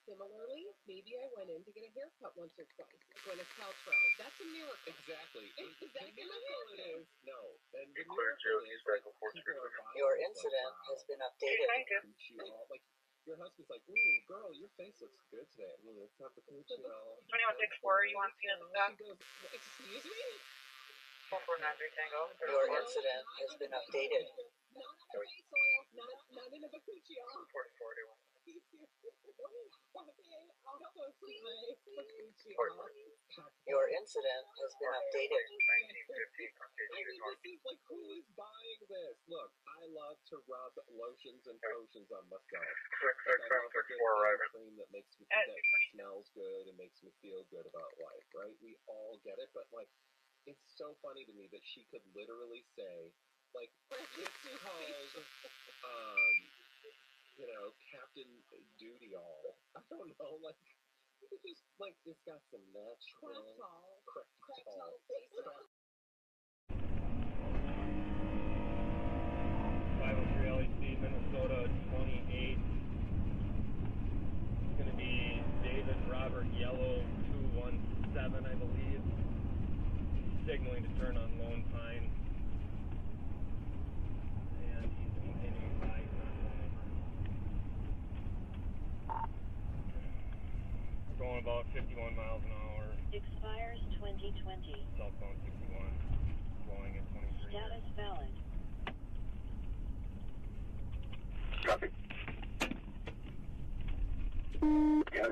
similarly, maybe I went in to get a haircut once or twice, Gwyneth Paltrow. That's a miracle. Exactly. Is that The miracle it is. No. And the Clear miracle is, like, people are buying your this, incident like, has been updated. Like, your husband's like, ooh, girl, your face looks good today. Ooh, it's not Bakuchi all. 2164, you want to see the stuff? she goes, excuse me? 4493 Tango. Your incident has been updated. Not on a face oil, not in a Bakuchi all. 4441. Okay, I'll go see my Bakuchi all. Your incident has been updated. 1915 This is like, who is buying this? Look, I love to rub lotions and potions on myself. 66764 arriving. Cream that makes me that smells good and makes me feel good about life, right? We all get it, but like, it's so funny to me that she could literally say, like, pregnancy called, you know, Captain Duty all. I don't know, like, you could just, like, it's got some natural. Cracktol. 503 LEC, Minnesota 28. It's going to be David Robert Yellow 217, I believe. Signaling to turn on Lone Pine. And he's continuing by, he's not going over. We're going about 51 miles an hour. Expires 2020. Southbound 61. Flowing at 23. Status valid. Copy. Yes.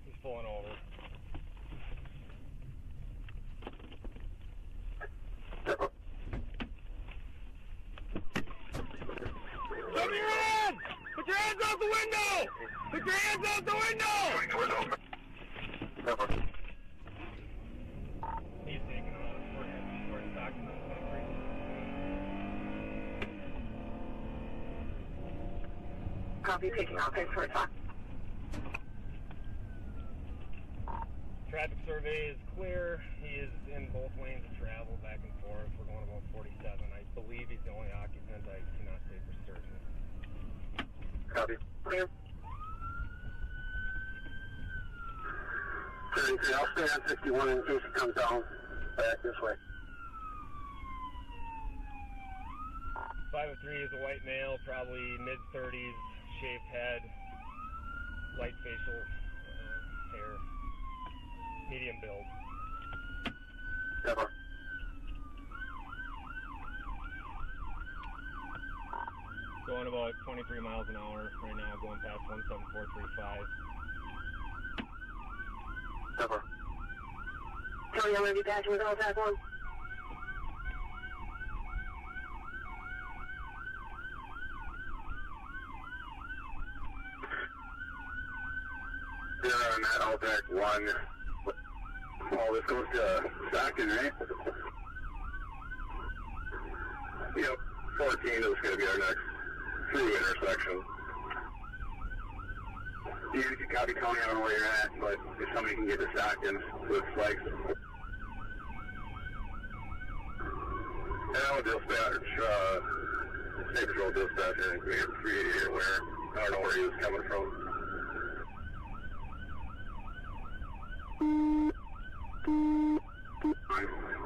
He's pulling over. Put your hands! Put your hands out the window! Put your hands out the window! He's taking off. We're in Stockton on 23. Copy, picking up. Thanks for a talk. Traffic survey is clear. He is in both lanes of travel, back and forth. We're going about 47. I believe he's the only occupant. I cannot say for certain. Copy. Clear. I'll stay on 61 in case it comes down back this way. 503 is a white male, probably mid-30s, shaved head, light facial hair, medium build. Never. Going about 23 miles an hour right now, going past 17435. Never. Tell me I'm going to be back with all that one. They're on that Outback 1. Oh, this goes to Stockton, right? Yep. 14 is going to be our next through intersection. You can copy Tony, I don't know where you're at, but if somebody can get to Stockton with flags. And I'll dispatch, State Patrol dispatcher, we have 388 where, I don't know where he was coming from.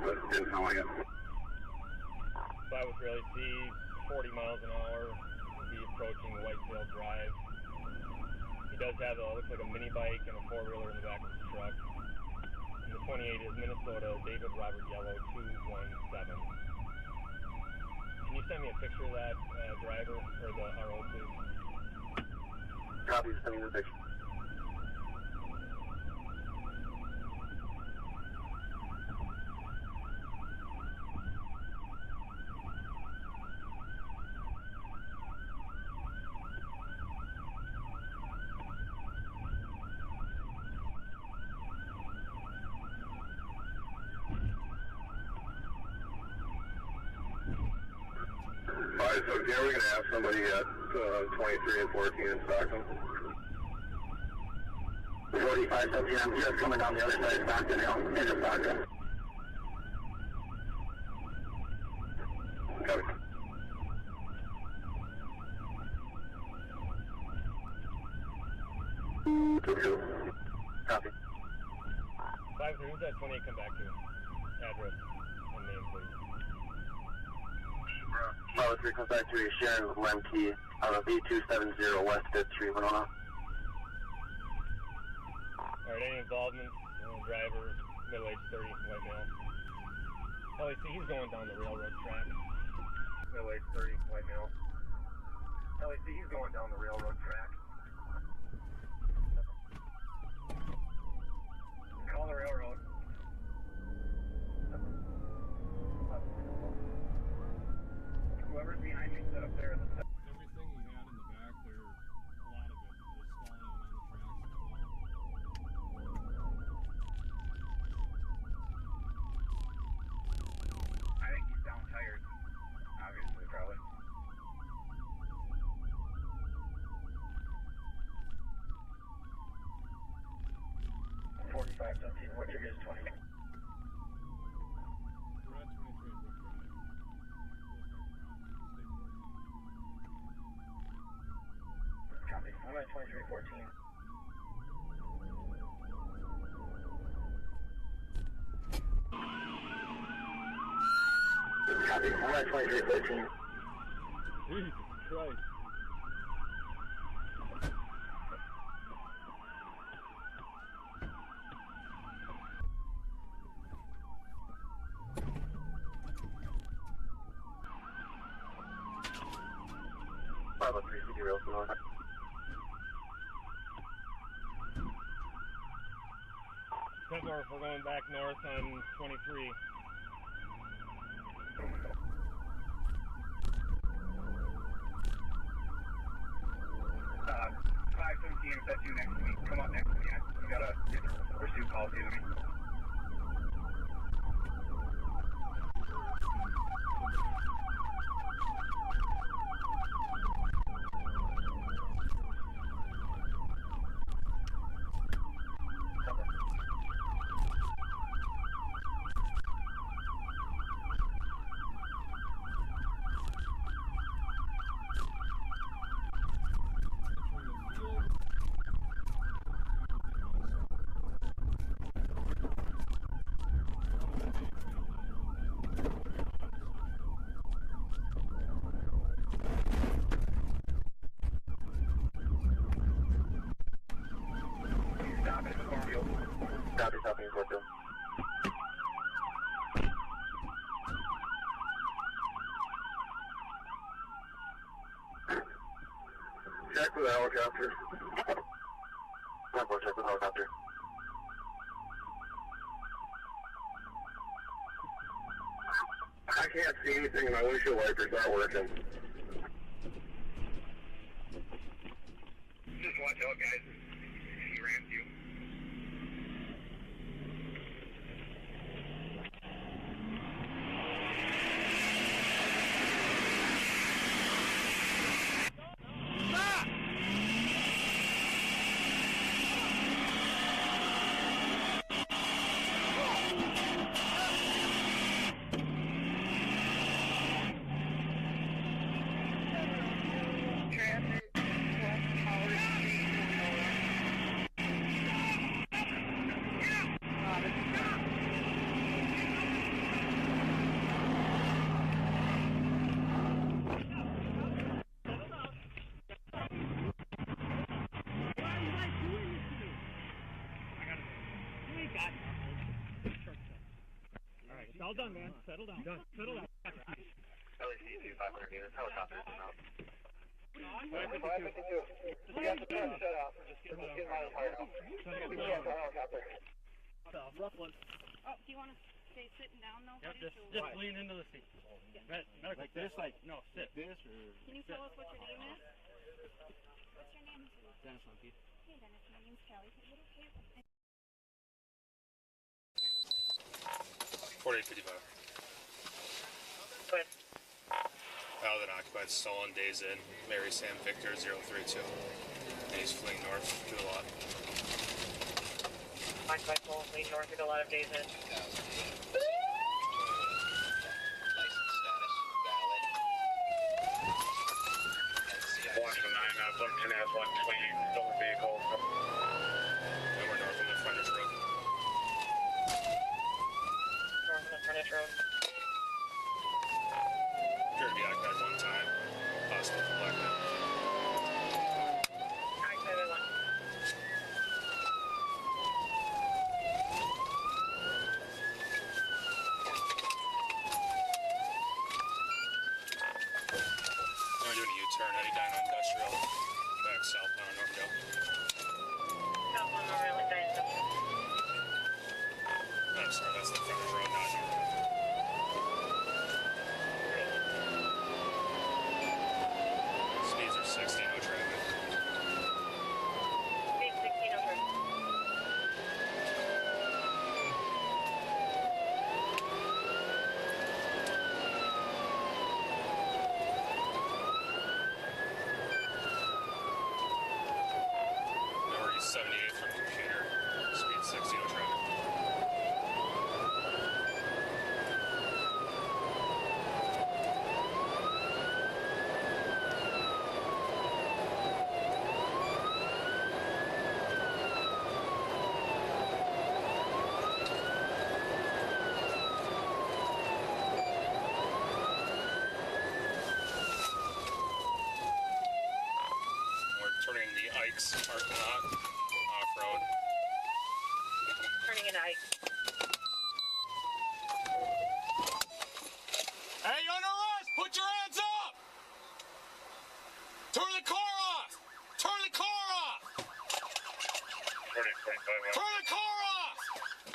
But didn't sound like it. 503 LEC, 40 miles an hour, will be approaching Whitetail Drive. He does have looks like a mini bike and a four-wheeler in the back of his truck. And the 28 is Minnesota David Robert Yellow 217. Can you send me a picture of that driver or the RO, please? Copy, sending the picture. Alright, so here we're going to have somebody at 23 and 14 in Stockton. 4517, I'm just coming down the other side of Stockton Hill, into Stockton. Copy. Copy. 5-3, who's that 28 come back to? Address and name, please. Follow 3 comes back to a Sharon Lemke on a B270 West 5th Street, Winona. Alright, any involvement? Driver, middle-aged 30, white male. LAC, he's going down the railroad track. Middle-aged 30, white male. LAC, he's going down the railroad track. Call the railroad. Whoever's behind me, set up there in the center. Everything he had in the back there, a lot of it was falling out on the tracks as well. I think he's down tired. Obviously, probably. 4517, what your is 20? We're at 23 Brook Drive. Copy. I'm at 2314. Copy. I'm at 2313. Jesus Christ. Bravo 3, CD Rails North. Pedler, we're going back north on 23. Uh, 517, if that's you next to me, come up next to me. You got a pursuit call to me. Copy, stopping in Corfield. Check with the helicopter. Check with the helicopter. I can't see anything and my windshield wipers aren't working. Just watch out, guys. He rams you. Traffic, West Howard Street, Winona. all done, man. Settle down. Settle down. LAC 500 units, helicopters inbound. 552. We got the truck shut off. Just get him out of the fire now. We have the helicopter. Rough one. Oh, do you want to stay sitting down though? Yep, just lean into the seat. Medical like this, like no, sit. This or Can you tell us what your name is? What's your name? Dennis Monkey. Hey Dennis, my name's Kelly. Is it okay? 4855. Good. Held and occupied, stolen, days in. Mary Sam Victor 032. And he's fleeing north to a lot. Occupied, stolen, fleeing north to a lot of days in. Washington 9, Bloomington has one fleeing stolen vehicle. And we're north on the frontage road. North on the frontage road. Appeared to be occupied one time. Possible for blackmail. Occupied one. I'm doing a U-turn, heading down on Industrial. Back southbound Northdale. Southbound Northdale, Industrial. I'm sorry, that's the frontage road, not Northdale. Speeds are 60, no traffic. Speed 60, no traffic. Number is 78 from computer. Speed 60, no traffic. We're turning the Ike's parking lot off-road. Turning into Ike. Hey, you're under arrest! Put your hands up! Turn the car off! Turn the car off! 40-45. Turn the car off!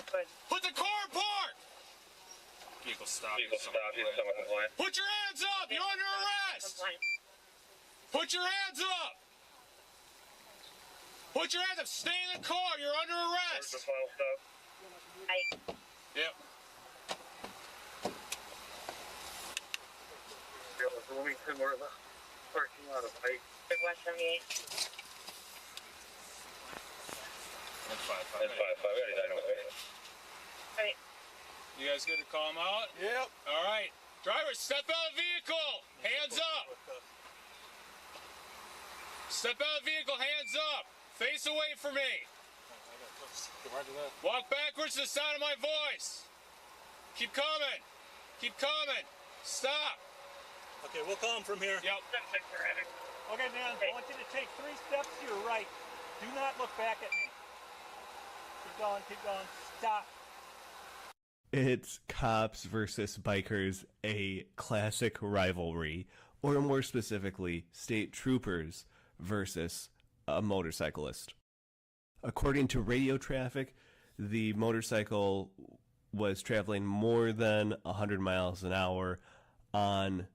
Good. Put the car in park! Vehicle stop. Vehicle stop, he's somewhat compliant. Put your hands up! You're under arrest! Compliant. Put your hands up! Put your hands up! Stay in the car! You're under Where's the arrest! final stop? Ike. Yep. Bloomington, we're in the parking lot of Ike. West 78. That's 5-5. That's 5-5. We already died over there. Right. You guys good to call him out? Yep. All right. Driver, step out of the vehicle! Hands up! Step out of the vehicle, hands up! Face away from me! Walk backwards to the sound of my voice! Keep coming! Keep coming! Stop! Okay, we'll call him from here. Yep. Okay, man, I want you to take 3 steps to your right. Do not look back at me. Keep going, stop. It's cops versus bikers, a classic rivalry, or more specifically, state troopers versus a motorcyclist. According to radio traffic, the motorcycle was traveling more than 100 miles an hour on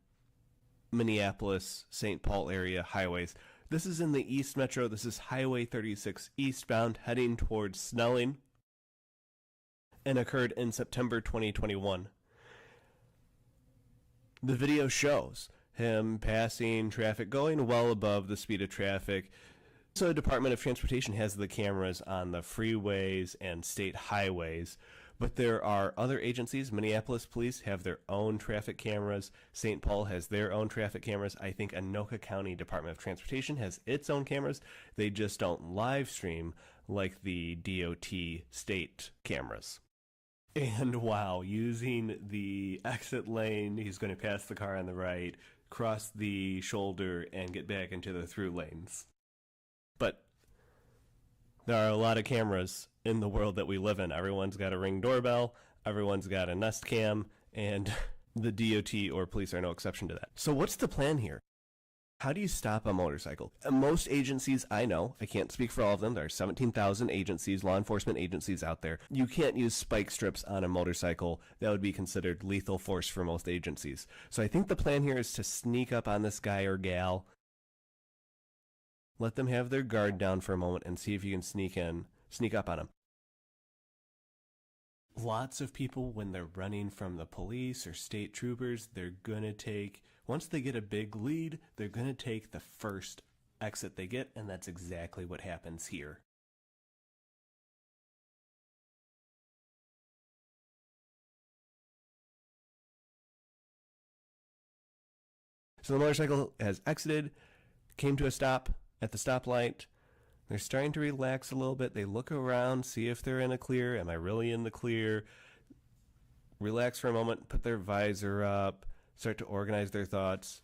Minneapolis-St. Paul area highways. This is in the East Metro. This is Highway 36 eastbound heading towards Snelling, and occurred in September 2021. The video shows him passing traffic, going well above the speed of traffic. So the Department of Transportation has the cameras on the freeways and state highways, but there are other agencies. Minneapolis Police have their own traffic cameras. St. Paul has their own traffic cameras. I think Anoka County Department of Transportation has its own cameras. They just don't live stream like the DOT state cameras. And wow, using the exit lane, he's going to pass the car on the right, cross the shoulder, and get back into the through lanes. But there are a lot of cameras in the world that we live in. Everyone's got a Ring doorbell. Everyone's got a Nest Cam, and the DOT or police are no exception to that. So what's the plan here? How do you stop a motorcycle? Most agencies I know, I can't speak for all of them, there are 17,000 agencies, law enforcement agencies out there. You can't use spike strips on a motorcycle. That would be considered lethal force for most agencies. So I think the plan here is to sneak up on this guy or gal, let them have their guard down for a moment, and see if you can sneak up on them. Lots of people, when they're running from the police or state troopers, they're gonna take, once they get a big lead, they're gonna take the first exit they get, and that's exactly what happens here. So the motorcycle has exited, came to a stop at the stoplight. They're starting to relax a little bit. They look around, see if they're in a clear. Am I really in the clear? Relax for a moment, put their visor up, start to organize their thoughts.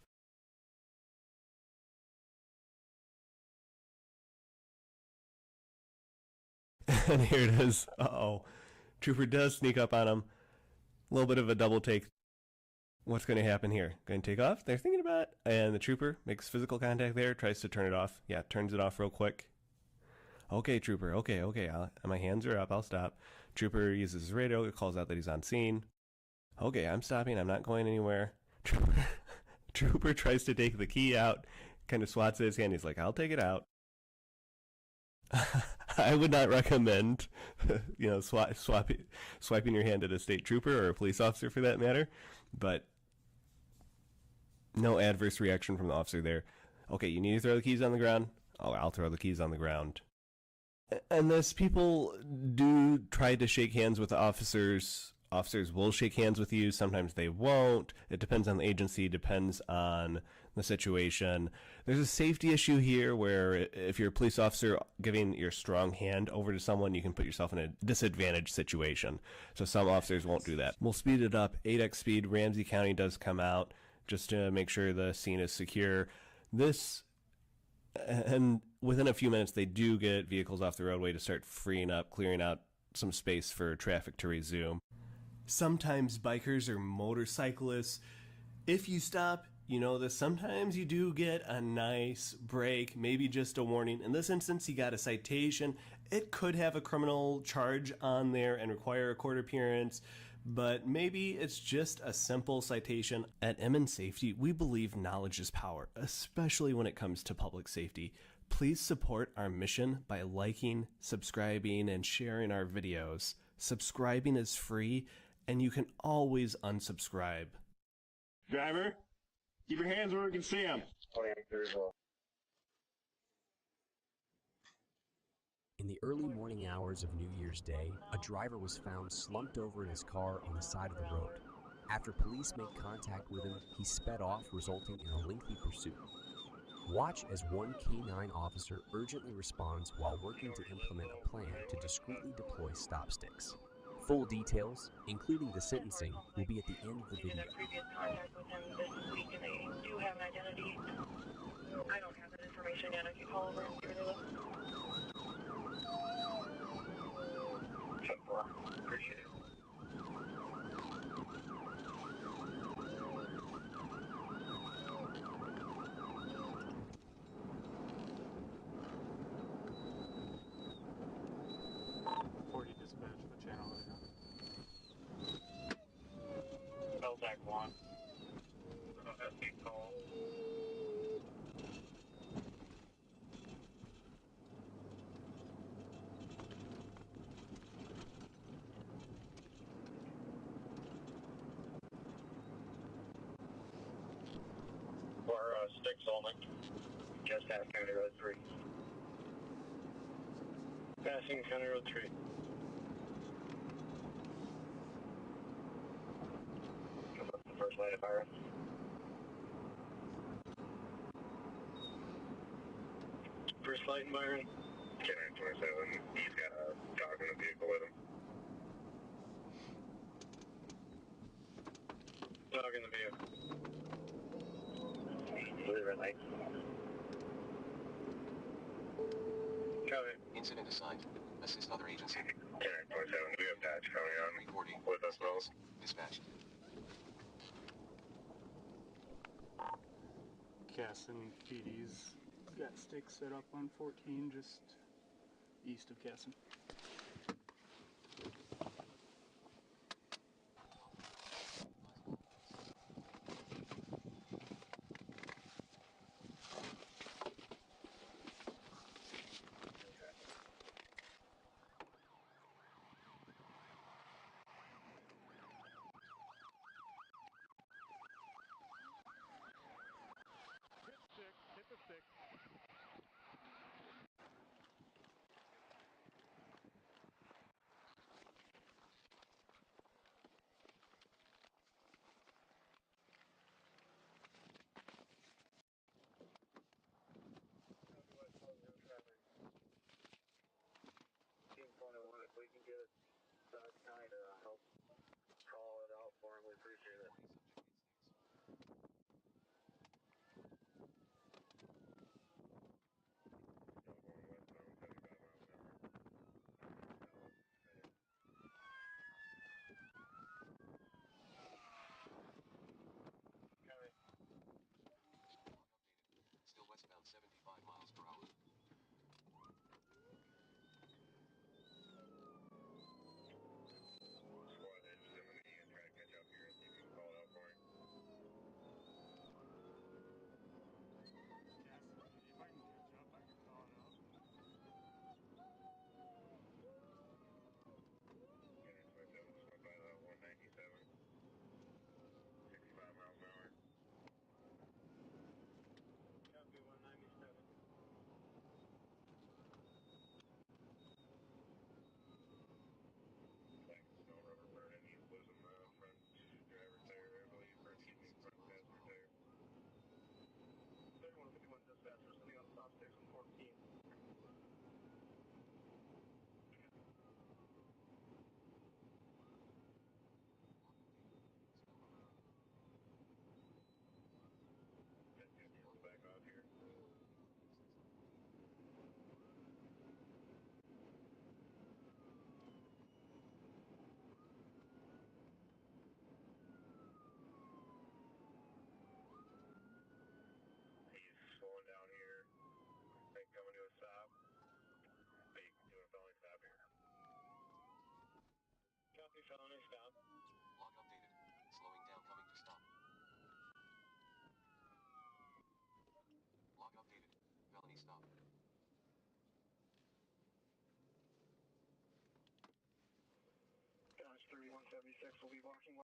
And here it is. Uh-oh. Trooper does sneak up on him. A little bit of a double take. What's going to happen here? Going to take off? They're thinking about it. And the trooper makes physical contact there, tries to turn it off. Yeah, turns it off real quick. Okay, trooper. Okay. My hands are up. I'll stop. Trooper uses his radio. Calls out that he's on scene. Okay, I'm stopping. I'm not going anywhere. Trooper tries to take the key out. Kind of swats at his hand. He's like, I'll take it out. I would not recommend, swiping your hand at a state trooper or a police officer for that matter. But no adverse reaction from the officer there. Okay, you need to throw the keys on the ground? Oh, I'll throw the keys on the ground. Unless people do try to shake hands with the officers, officers will shake hands with you. Sometimes they won't. It depends on the agency, depends on the situation. There's a safety issue here where if you're a police officer giving your strong hand over to someone, you can put yourself in a disadvantaged situation. So some officers won't do that. We'll speed it up. 8x speed. Ramsey County does come out just to make sure the scene is secure. And within a few minutes, they do get vehicles off the roadway to start freeing up, clearing out some space for traffic to resume. Sometimes bikers or motorcyclists, if you stop, you know this, sometimes you do get a nice break, maybe just a warning. In this instance, he got a citation. It could have a criminal charge on there and require a court appearance, but maybe it's just a simple citation. At MN Safety, we believe knowledge is power, especially when it comes to public safety. Please support our mission by liking, subscribing, and sharing our videos. Subscribing is free, and you can always unsubscribe. Driver, keep your hands where we can see them. In the early morning hours of New Year's Day, a driver was found slumped over in his car on the side of the road. After police made contact with him, he sped off, resulting in a lengthy pursuit. Watch as one K9 officer urgently responds while working to implement a plan to discreetly deploy stop sticks. Full details, including the sentencing, will be at the end of the video. Previous contact with him this week, and they do have an identity. I don't have that information yet. If you call over and see where they live. Appreciate it. Dispatch the channel right now. Belzac 1. SC call. For sticks only. Just past County Road 3. Passing County Road 3. First light of fire. First light in Byron. County 27. He's got a dog in the vehicle with him. Dog in the vehicle. Blue red light. Copy. Incident assigned. Assist other agency. County 27. We have Dispatch coming on. Reporting. With us, Mills. Dispatch. Casson PD's got sticks set up on 14 just east of Casson. Hit the stick. Team 21, if we can get Dodge County to help call it out for him, we appreciate it. Still westbound 75 miles per hour. Squad is in the knee and try to catch up here and see if you can call it out for him. If I can catch up, I can call it out. Unit 27 just went by the 197. 65 miles an hour. Copy 197. Like snow rubber burning, he's losing the front driver tire, I believe, or excuse me, front passenger tire. 3151 dispatch, we're sitting on stop station 14. Back off here. He's slowing down here. They coming to a stop. But you can do a felony stop here. Copy felony stop. Log updated. Slowing down, coming to stop. Log updated. Felony stop. Dodge 3176 will be walking.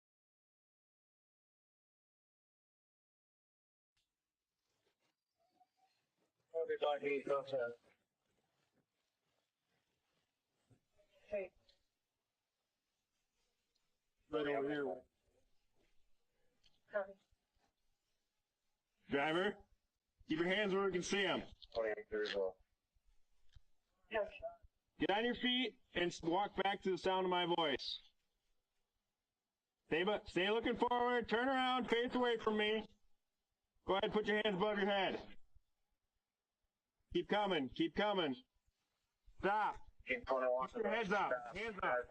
Okay, Dodge 8, go ahead. Hey. Right over here. Copy. Driver, keep your hands where we can see them. 28 as well. Yes. Get on your feet and walk back to the sound of my voice. Stay looking forward, turn around, face away from me. Go ahead, put your hands above your head. Keep coming, keep coming. Stop. Keep your heads up, hands up.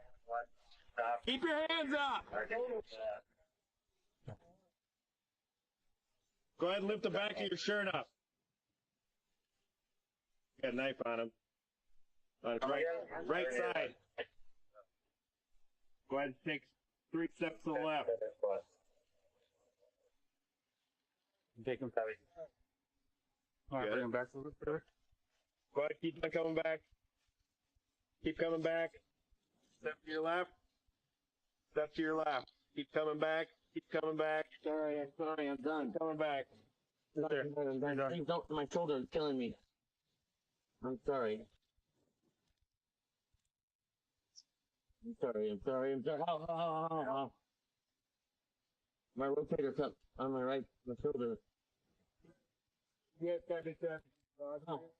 Stop. Keep your hands up. Go ahead and lift the back of your shirt up. Got a knife on him. On his right side. Go ahead and take 3 steps to the left. Take him. All right, bring him back a little bit further. Go ahead, keep on coming back. Keep coming back. Step to your left. Step to your left. Keep coming back. Keep coming back. Sorry, I'm done. Keep coming back. I'm done. Things out to my shoulder is killing me. I'm sorry. I'm sorry. How? My rotator's up on my right shoulder. Yes, copy, sir. Oh.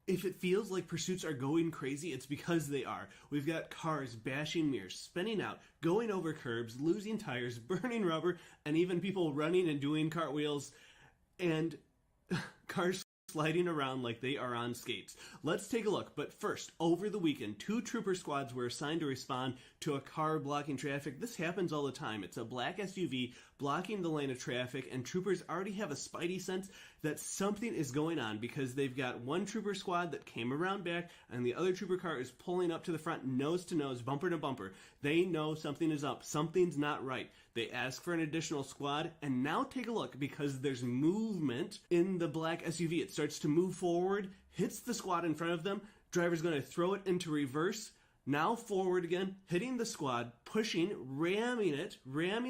If it feels like pursuits are going crazy, it's because they are. We've got cars bashing mirrors, spinning out, going over curbs, losing tires, burning rubber, and even people running and doing cartwheels, and cars sliding around like they are on skates. Let's take a look. But first, over the weekend, 2 trooper squads were assigned to respond to a car blocking traffic. This happens all the time. It's a black SUV blocking the lane of traffic, and troopers already have a spidey sense that something is going on because they've got one trooper squad that came around back and the other trooper car is pulling up to the front, nose to nose, bumper to bumper. They know something is up. Something's not right. They ask for an additional squad, and now take a look because there's movement in the black SUV. It starts to move forward, hits the squad in front of them. Driver's going to throw it into reverse. Now forward again, hitting the squad, pushing, ramming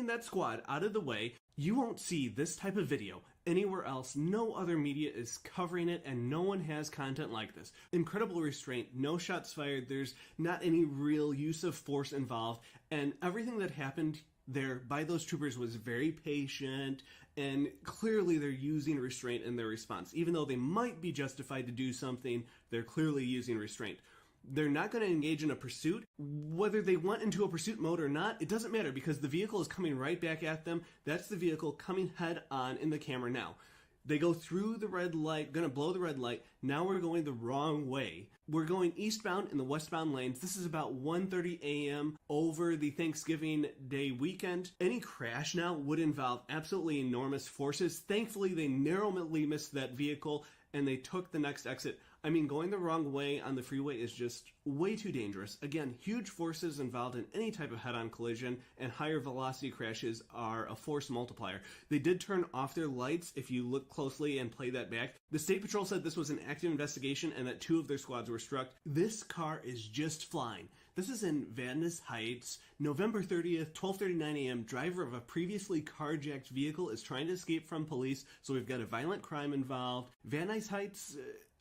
that squad out of the way. You won't see this type of video anywhere else. No other media is covering it, and no one has content like this. Incredible restraint, no shots fired, there's not any real use of force involved, and everything that happened there by those troopers was very patient, and clearly they're using restraint in their response. Even though they might be justified to do something, they're clearly using restraint. They're not going to engage in a pursuit. Whether they went into a pursuit mode or not, it doesn't matter because the vehicle is coming right back at them. That's the vehicle coming head on in the camera now. They go through the red light, gonna blow the red light. Now we're going the wrong way. We're going eastbound in the westbound lanes. This is about 1:30 a.m. over the Thanksgiving Day weekend. Any crash now would involve absolutely enormous forces. Thankfully, they narrowly missed that vehicle and they took the next exit. I mean, going the wrong way on the freeway is just way too dangerous. Again, huge forces involved in any type of head-on collision, and higher velocity crashes are a force multiplier. They did turn off their lights if you look closely and play that back. The State Patrol said this was an active investigation and that 2 of their squads were struck. This car is just flying. This is in Van Nuys Heights, November 30th, 12:39 a.m. Driver of a previously carjacked vehicle is trying to escape from police, so we've got a violent crime involved. Van Nuys Heights,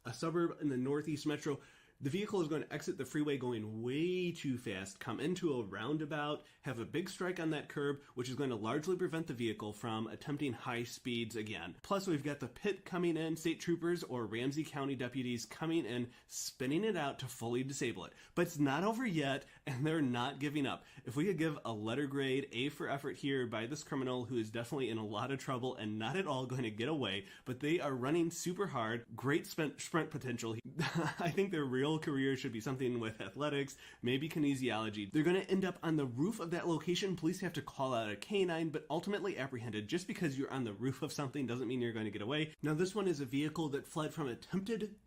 a suburb in the Northeast Metro. The vehicle is going to exit the freeway going way too fast, come into a roundabout, have a big strike on that curb, which is going to largely prevent the vehicle from attempting high speeds again. Plus, we've got the pit coming in, state troopers or Ramsey County deputies coming in, spinning it out to fully disable it. But it's not over yet, and they're not giving up. If we could give a letter grade, A for effort here by this criminal who is definitely in a lot of trouble and not at all going to get away, but they are running super hard, great sprint potential. I think their real career should be something with athletics, maybe kinesiology. They're going to end up on the roof of that location. Police have to call out a canine, but ultimately apprehended. Just because you're on the roof of something doesn't mean you're going to get away. Now, this one is a vehicle that fled from an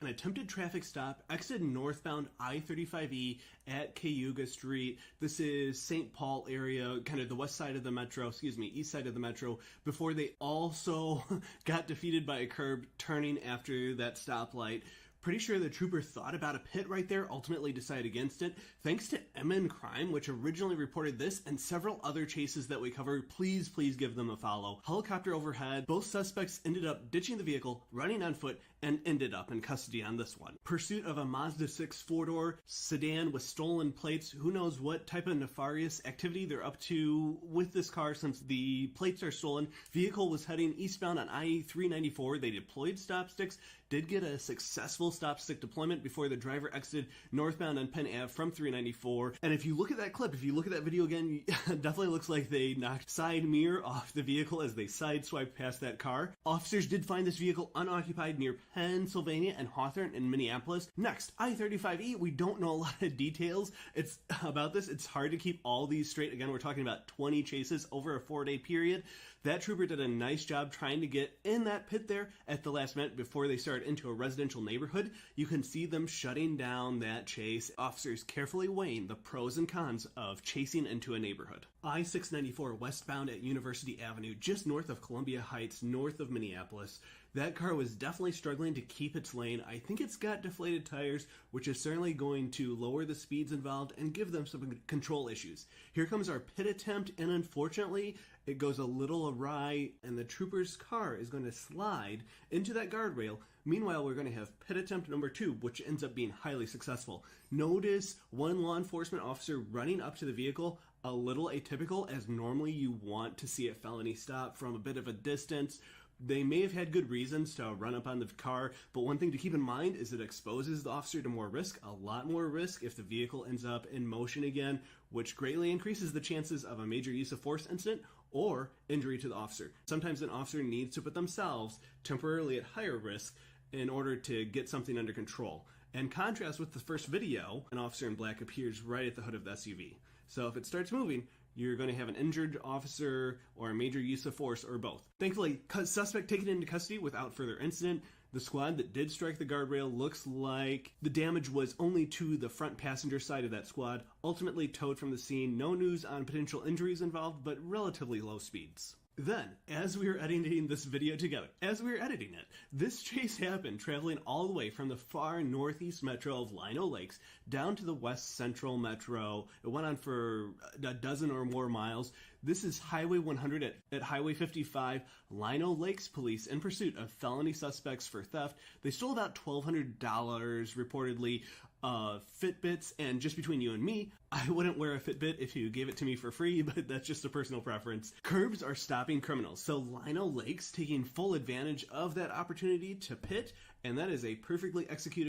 attempted traffic stop, exited northbound I-35E at Cayuga Street. This is St. Paul area, kind of the west side of the metro, east side of the metro, before they also got defeated by a curb turning after that stoplight. Pretty sure the trooper thought about a pit right there, ultimately decided against it. Thanks to MN Crime, which originally reported this and several other chases that we covered, please give them a follow. Helicopter overhead, both suspects ended up ditching the vehicle, running on foot, and ended up in custody on this one. Pursuit of a Mazda 6 4-door sedan with stolen plates. Who knows what type of nefarious activity they're up to with this car since the plates are stolen. Vehicle was heading eastbound on I-394. They deployed stop sticks, did get a successful stop stick deployment before the driver exited northbound on Penn Ave from 394. And if you look at that clip, if you look at that video again, it definitely looks like they knocked side mirror off the vehicle as they sideswiped past that car. Officers did find this vehicle unoccupied near Pennsylvania and Hawthorne in Minneapolis. Next, I-35E, we don't know a lot of details about this. It's hard to keep all these straight. Again, we're talking about 20 chases over a 4-day period. That trooper did a nice job trying to get in that pit there at the last minute before they started into a residential neighborhood. You can see them shutting down that chase. Officers carefully weighing the pros and cons of chasing into a neighborhood. I-694 westbound at University Avenue, just north of Columbia Heights, north of Minneapolis. That car was definitely struggling to keep its lane. I think it's got deflated tires, which is certainly going to lower the speeds involved and give them some control issues. Here comes our pit attempt, and unfortunately, it goes a little awry, and the trooper's car is going to slide into that guardrail. Meanwhile, we're going to have pit attempt number 2, which ends up being highly successful. Notice one law enforcement officer running up to the vehicle, a little atypical, as normally you want to see a felony stop from a bit of a distance. They may have had good reasons to run up on the car, but one thing to keep in mind is it exposes the officer to more risk, a lot more risk if the vehicle ends up in motion again, which greatly increases the chances of a major use of force incident or injury to the officer. Sometimes an officer needs to put themselves temporarily at higher risk in order to get something under control. In contrast with the first video, an officer in black appears right at the hood of the SUV. So if it starts moving, you're going to have an injured officer or a major use of force or both. Thankfully, suspect taken into custody without further incident. The squad that did strike the guardrail looks like the damage was only to the front passenger side of that squad, ultimately towed from the scene. No news on potential injuries involved, but relatively low speeds. Then, as we were editing this video together, this chase happened traveling all the way from the far northeast metro of Lino Lakes down to the west central metro. It went on for a dozen or more miles. This is Highway 100 at Highway 55. Lino Lakes police in pursuit of felony suspects for theft. They stole about $1,200 reportedly. Fitbits, and just between you and me, I wouldn't wear a Fitbit if you gave it to me for free, but that's just a personal preference. Curbs are stopping criminals, so Lino Lakes taking full advantage of that opportunity to pit, and that is a perfectly executed